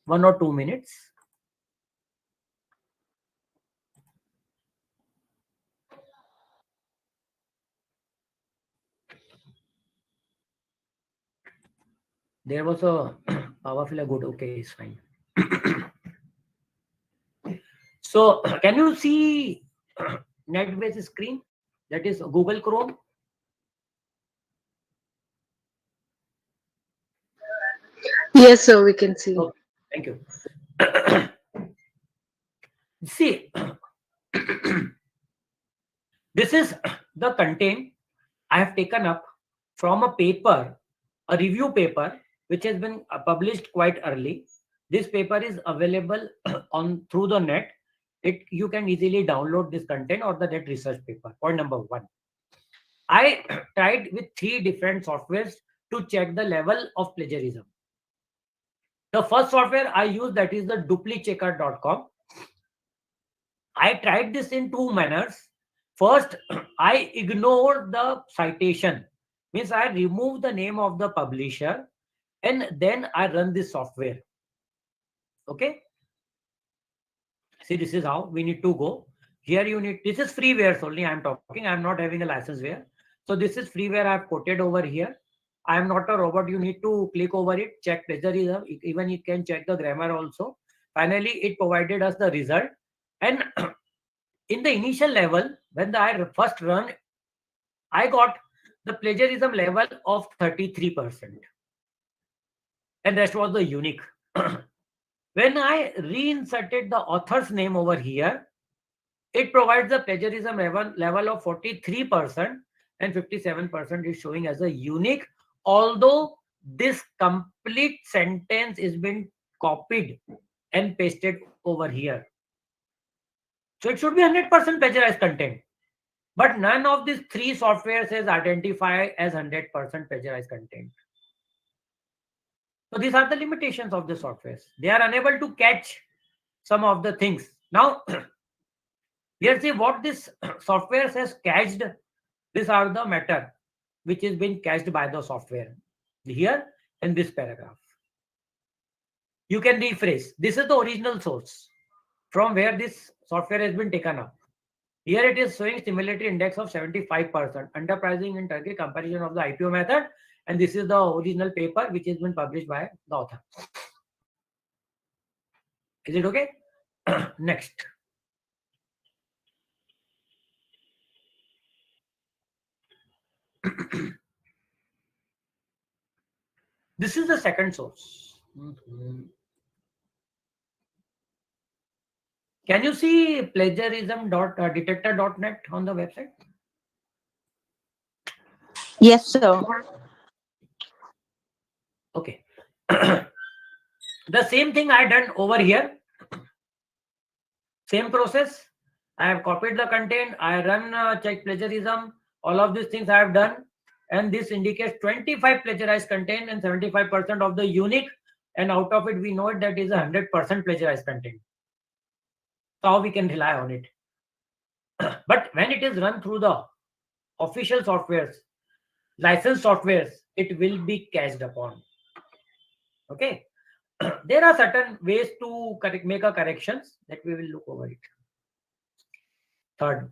1 or 2 minutes. There was a powerful good. Okay, it's fine. So can you see NetBase screen? That is Google Chrome. Yes, sir, we can see. Okay, thank you. See, this is the content I have taken up from a paper, a review paper, which has been published quite early. This paper is available on through the net. You can easily download this content or the net research paper. Point number 1. I tried with 3 different softwares to check the level of plagiarism. The first software I use, that is the duplichecker.com. I tried this in 2 manners. First, I ignored the citation, means I remove the name of the publisher, and then I run this software. Okay. See, this is how we need to go. Here you need, this is freeware only I'm talking. I'm not having a licenseware. So this is freeware I've quoted over here. I am not a robot. You need to click over it, check plagiarism. Even you can check the grammar also. Finally, it provided us the result. And in the initial level, when I first run, I got the plagiarism level of 33%. And rest was the unique. When I reinserted the author's name over here, it provides the plagiarism level of 43%, and 57% is showing as a unique, although this complete sentence is been copied and pasted over here. So it should be 100% plagiarized content. But none of these 3 softwares is identified as 100% plagiarized content. So these are the limitations of the softwares. They are unable to catch some of the things. Now, let's see what this software has cached. These are the matter which is being cached by the software here in this paragraph. You can rephrase. This is the original source from where this software has been taken up. Here it is showing similarity index of 75%. Underpricing in Turkey, comparison of the IPO method. And this is the original paper which has been published by the author. Is it okay? Next. This is the second source. Can you see plagiarism.detector.net on the website? Yes, sir. Okay. The same thing I done over here. Same process. I have copied the content. I run check plagiarism. All of these things I have done, and this indicates 25 plagiarized content and 75% of the unique, and out of it we know it that is 100% plagiarized content. So how we can rely on it? But when it is run through the official softwares, licensed softwares, it will be cached upon. Okay. There are certain ways to make a corrections that we will look over it. Third,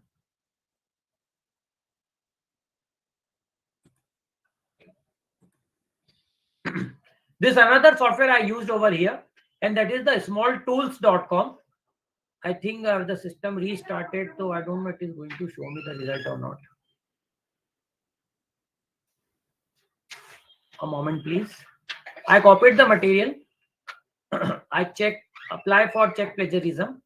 this another software I used over here, and that is the smalltools.com. I think the system restarted, so I don't know if it is going to show me the result or not. A moment, please. I copied the material. I check, apply for check plagiarism.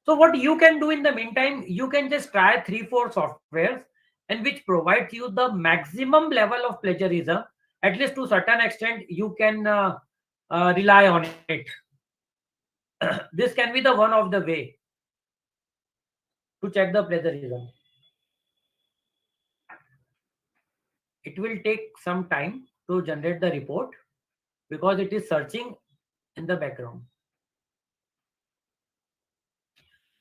So what you can do in the meantime, you can just try 3-4 softwares, and which provides you the maximum level of plagiarism. At least to a certain extent, you can rely on it. This can be the one of the way to check the plagiarism. It will take some time to generate the report because it is searching in the background.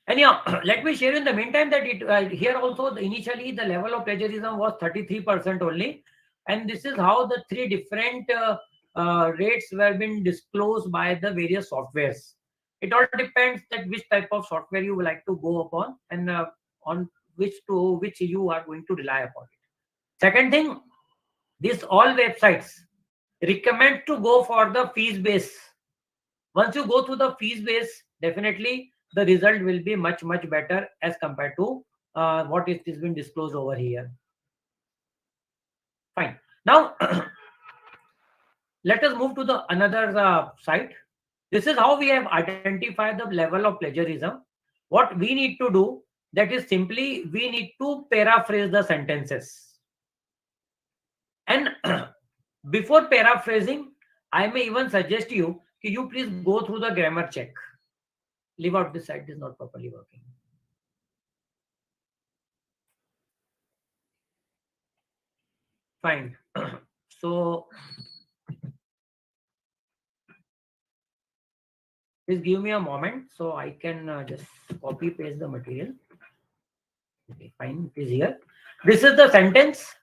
Anyhow, let me share in the meantime that it here also initially the level of plagiarism was 33% only, and this is how the 3 different rates were being disclosed by the various softwares. It all depends that which type of software you would like to go upon, and on which you are going to rely upon it. Second thing, these all websites recommend to go for the fees base. Once you go through the fees base, definitely the result will be much better as compared to what is been disclosed over here. Fine. Now let us move to the another site. This is how we have identified the level of plagiarism. What we need to do, that is simply we need to paraphrase the sentences. And before paraphrasing, I may even suggest you please go through the grammar check. Leave out this site, is not properly working. Fine. So please give me a moment so I can just copy paste the material. Okay, fine, it is here. This is the sentence.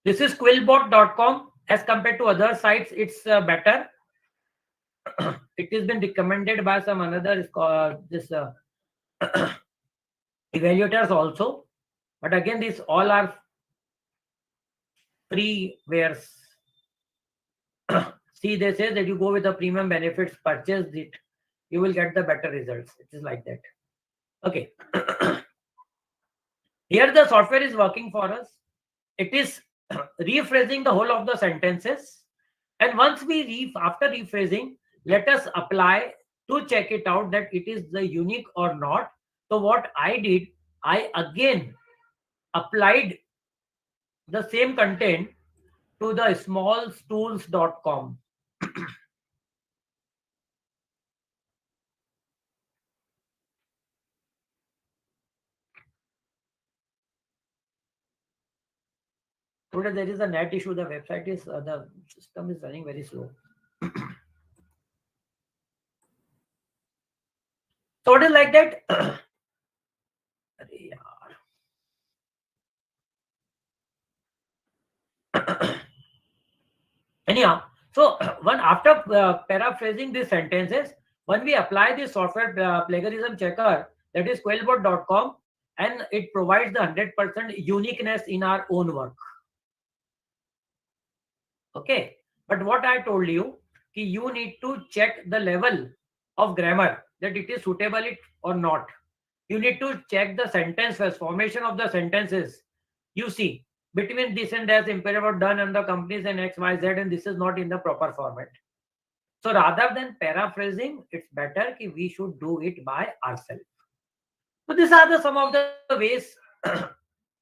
This is quillbot.com. As compared to other sites, it's better. It has been recommended by some another evaluators also. But again, these all are freewares. See, they say that you go with the premium benefits, purchase it, you will get the better results. It is like that. Okay. Here the software is working for us. It is rephrasing the whole of the sentences. And once we after rephrasing, let us apply to check it out that it is the unique or not. So what I did, I again applied the same content to the smalltools.com. Today there is a net issue. The website is the system is running very slow. So it is like that. Anyhow, so one after paraphrasing these sentences, when we apply this software plagiarism checker, that is quillbot.com, and it provides the 100% uniqueness in our own work. Okay, but what I told you, you need to check the level of grammar that it is suitable or not. You need to check the sentence first, formation of the sentences. You see, between this and that, imperative done and the companies and X, Y, Z, and this is not in the proper format. So rather than paraphrasing, it's better we should do it by ourselves. So these are some of the ways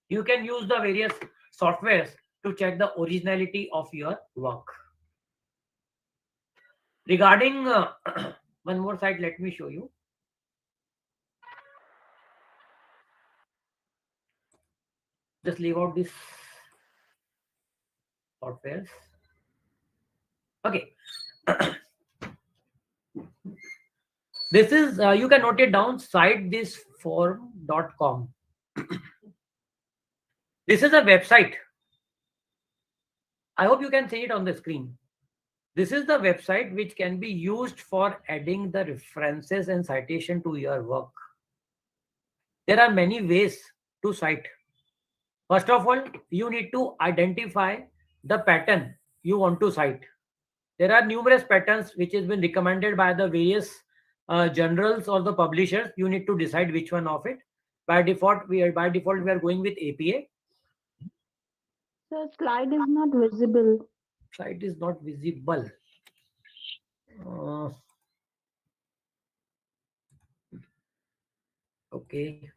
you can use the various softwares to check the originality of your work. Regarding one more site, let me show you. Just leave out this softwares. Okay. This is, you can note it down, citethisthisform.com. This is a website. I hope you can see it on the screen. This is the website which can be used for adding the references and citation to your work. There are many ways to cite. First of all, you need to identify the pattern you want to cite. There are numerous patterns which has been recommended by the various journals or the publishers. You need to decide which one of it. By default, we are going with APA. The slide is not visible. Slide is not visible. Okay.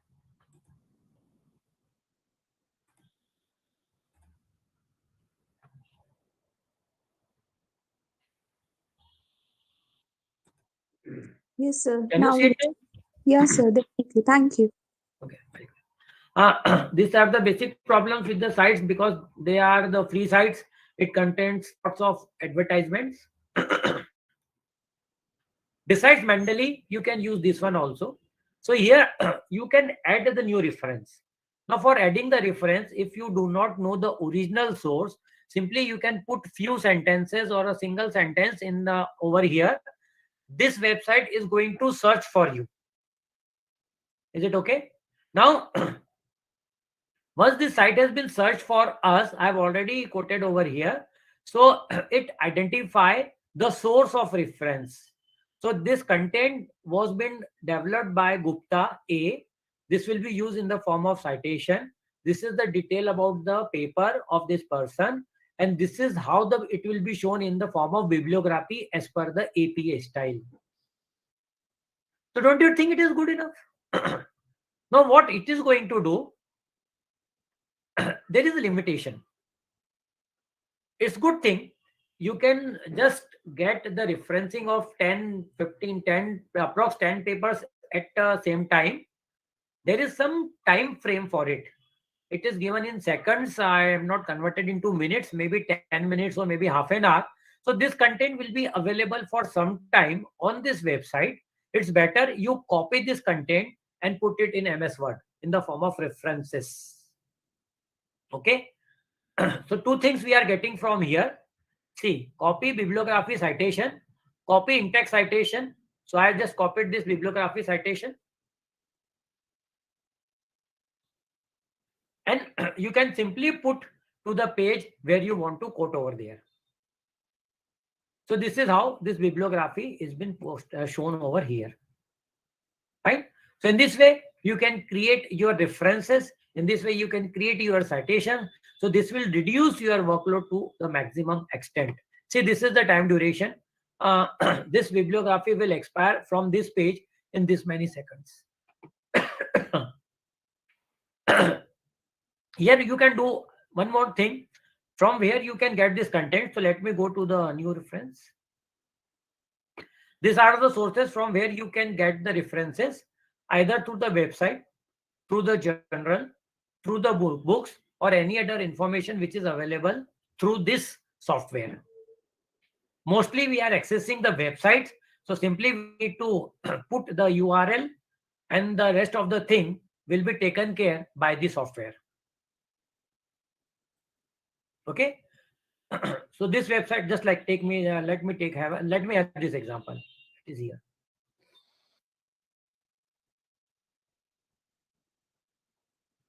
Yes, sir. Can you Now see it? yes, sir. Definitely. Thank you. Okay. Very good. These are the basic problems with the sites because they are the free sites. It contains lots of advertisements. Besides Mendeley, you can use this one also. So here you can add the new reference. Now for adding the reference, if you do not know the original source, simply you can put few sentences or a single sentence in the over here. This website is going to search for you. Is it okay? Now, once this site has been searched for us, I've already quoted over here. So it identify the source of reference. So this content was been developed by Gupta A. This will be used in the form of citation. This is the detail about the paper of this person. And this is how it will be shown in the form of bibliography as per the APA style. So don't you think it is good enough? Now what it is going to do, there is a limitation. It's good thing you can just get the referencing of 10, 15, 10, approx 10 papers at the same time. There is some time frame for it. It is given in seconds. I am not converted into minutes, maybe 10 minutes or maybe half an hour. So this content will be available for some time on this website. It's better you copy this content and put it in MS Word in the form of references. Okay. So two things we are getting from here. See, copy bibliography citation, copy in-text citation. So I just copied this bibliography citation. And you can simply put to the page where you want to quote over there. So this is how this bibliography is been shown over here. Right? So in this way, you can create your references. In this way, you can create your citation. So this will reduce your workload to the maximum extent. See, this is the time duration. This bibliography will expire from this page in this many seconds. Here you can do one more thing. From where you can get this content. So let me go to the new reference. These are the sources from where you can get the references, either through the website, through the journal, through the books, or any other information which is available through this software. Mostly we are accessing the websites. So simply we need to put the URL and the rest of the thing will be taken care by the software. Okay. So this website, just like let me add this example. It is here.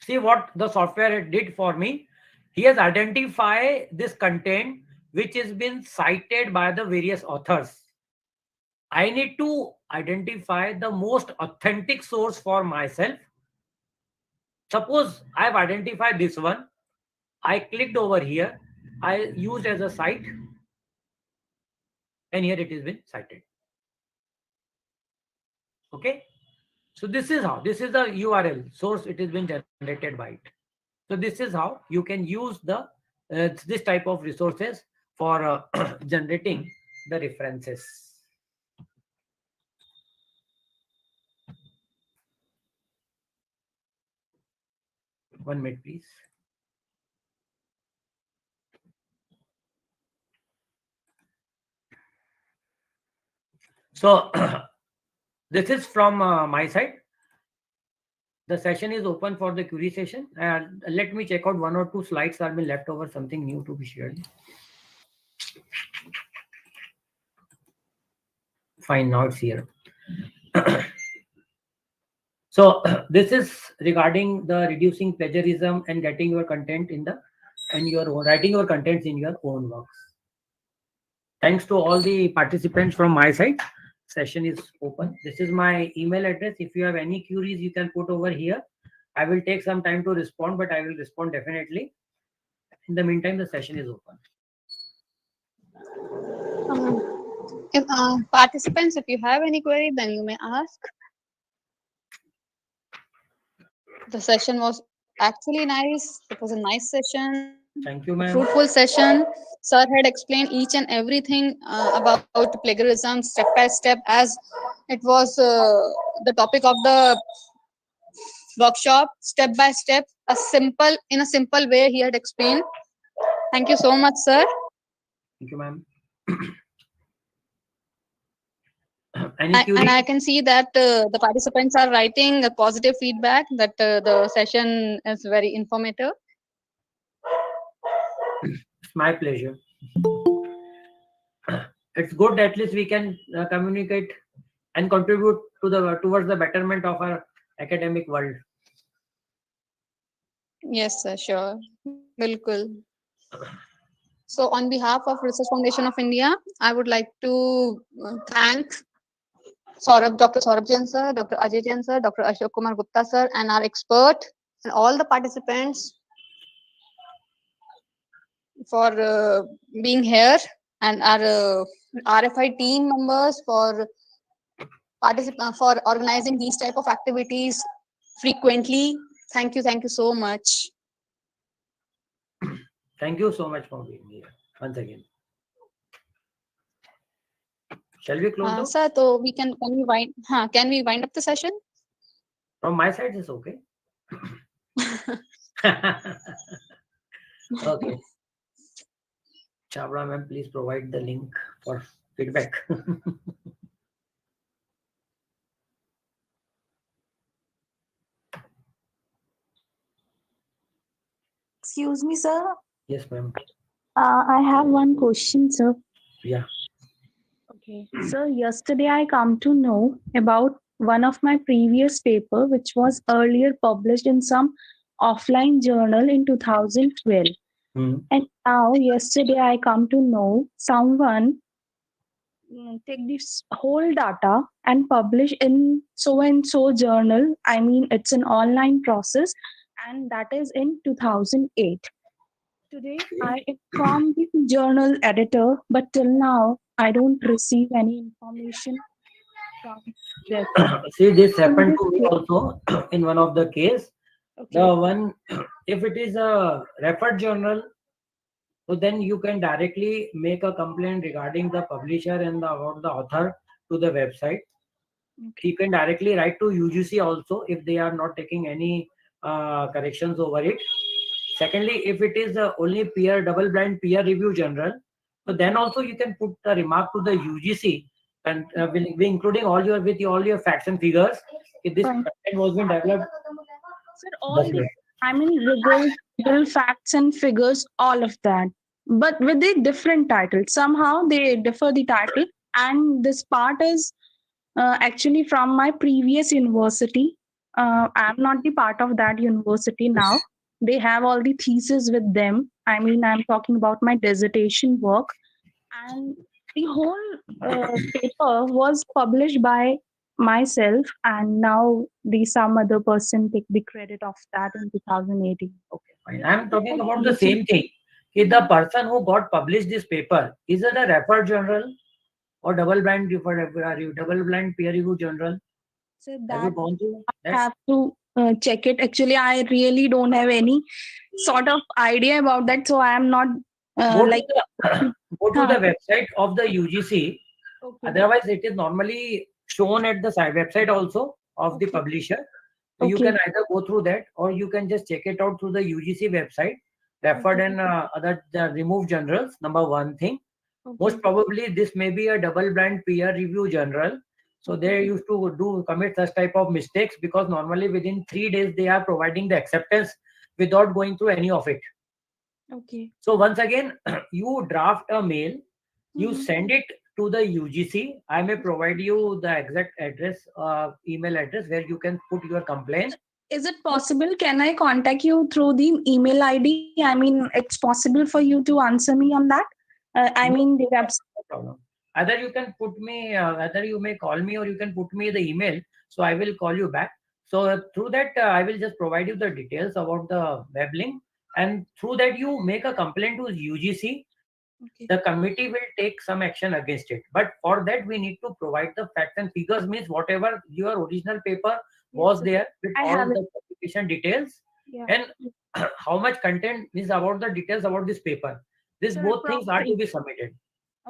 See what the software did for me. He has identified this content which has been cited by the various authors. I need to identify the most authentic source for myself. Suppose I have identified this one. I clicked over here. I used as a cite. And here it has been cited. Okay. So this is how. This is the URL source. It has been generated by it. So this is how you can use the this type of resources for generating the references. One minute, please. So this is from my side. The session is open for the query session. Let me check out 1 or 2 slides are been left over, something new to be shared. Fine, now it's here. So this is regarding the reducing plagiarism and getting your content in the and your writing your contents in your own works. Thanks to all the participants from my side. Session is open. This is my email address. If you have any queries, you can put over here. I will take some time to respond, but I will respond definitely. In the meantime, the session is open. Participants, if you have any query, then you may ask. The session was actually nice. It was a nice session. Thank you, A ma'am. fruitful session. Sir had explained each and everything about plagiarism step by step, as it was the topic of the workshop. Step by step, in a simple way he had explained. Thank you so much, sir. Thank you, ma'am. Any query? And I can see that the participants are writing a positive feedback that the session is very informative. It's my pleasure. It's good. At least we can communicate and contribute to the towards the betterment of our academic world. Yes, sir, sure. Bilkul. So on behalf of Research Foundation of India, I would like to thank Dr. Saurabh Jain sir, Dr. Ajay Jain sir, Dr. Ashok Kumar Gupta sir, and our expert and all the participants for being here, and our RFI team members for for organizing these type of activities frequently. Thank you so much. Thank you so much for being here once again. Shall we close out? Sir, so can we wind up the session? From my side, it's okay. Okay. Chabra ma'am, please provide the link for feedback. Excuse me, sir. Yes, ma'am. I have one question, sir. Yeah. Okay. So yesterday I come to know about one of my previous paper, which was earlier published in some offline journal in 2012. And now yesterday I come to know someone take this whole data and publish in so and so journal. I mean, it's an online process, and that is in 2008. Today I informed the journal editor, but till now I don't receive any information from this. See, this happened to me also in one of the case. Okay. The one, if it is a referred journal, so then you can directly make a complaint regarding the publisher and about the author to the website. Okay. You can directly write to UGC also if they are not taking any corrections over it. Secondly, if it is only double-blind peer review journal, so then also you can put a remark to the UGC and will be including all your facts and figures. If this Fine. content was been developed, Sir, all the, I mean, real facts and figures, all of that, but with a different title. Somehow they differ the title, and this part is actually from my previous university. I'm not the part of that university now. They have all the thesis with them. I mean, I'm talking about my dissertation work, and the whole paper was published by myself, and now some other person take the credit of that in 2018. okay, fine. I'm talking about the same thing. If the person who got published this paper, is it a referred journal or double-blind peer review journal? So Have you that gone through I that? have to check it. Actually, I really don't have any sort of idea about that, so I am not Go like. to the go to the website of the UGC. Okay. Otherwise, it is normally shown at the website also of the Okay. publisher. So you Okay. can either go through that or you can just check it out through the UGC website. Referred Okay. and other remove journals. Number one thing. Okay. Most probably this may be a double-blind peer review journal. So they Okay. used to commit such type of mistakes because normally within 3 days they are providing the acceptance without going through any of it. Okay. So once again, you draft a mail, you Mhm. send it to the UGC. I may provide you the exact address, email address where you can put your complaint. Is it possible? Can I contact you through the email ID? I mean, it's possible for you to answer me on that. I No, mean, the website. no problem. Either you can put me, either you may call me or you can put me the email. So I will call you back. So through that, I will just provide you the details about the web link. And through that, you make a complaint to UGC. Okay. The committee will take some action against it. But for that, we need to provide the facts and figures, means whatever your original paper was Yes, there with I all have it. the publication details Yeah. and how much content is about the details about this paper. These Sir, both things are to approximately. be submitted.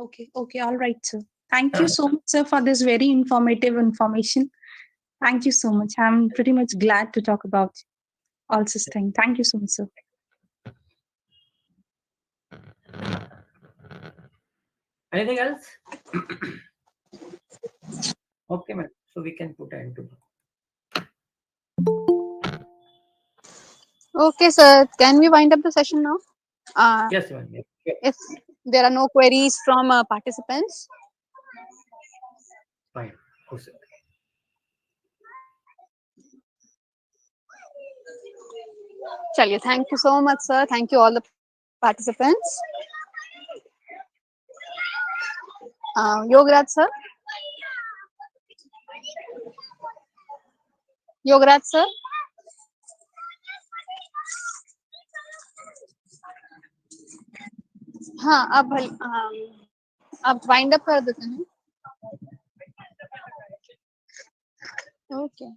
Okay. Okay. All right, sir. Thank you so much, sir, for this very informative information. Thank you so much. I'm pretty much glad to talk about all this thing. Thank you so much, sir. Anything else? Okay, man. So we can put an end to it. Okay, sir. Can we wind up the session now? Yes, man. Yes. Sure. If there are no queries from participants. Fine. Okay. Chaliye, thank you so much, sir. Thank you all the participants. Yograj, sir. Yograj, sir. हाँ अब wind up कर देते हैं. Okay.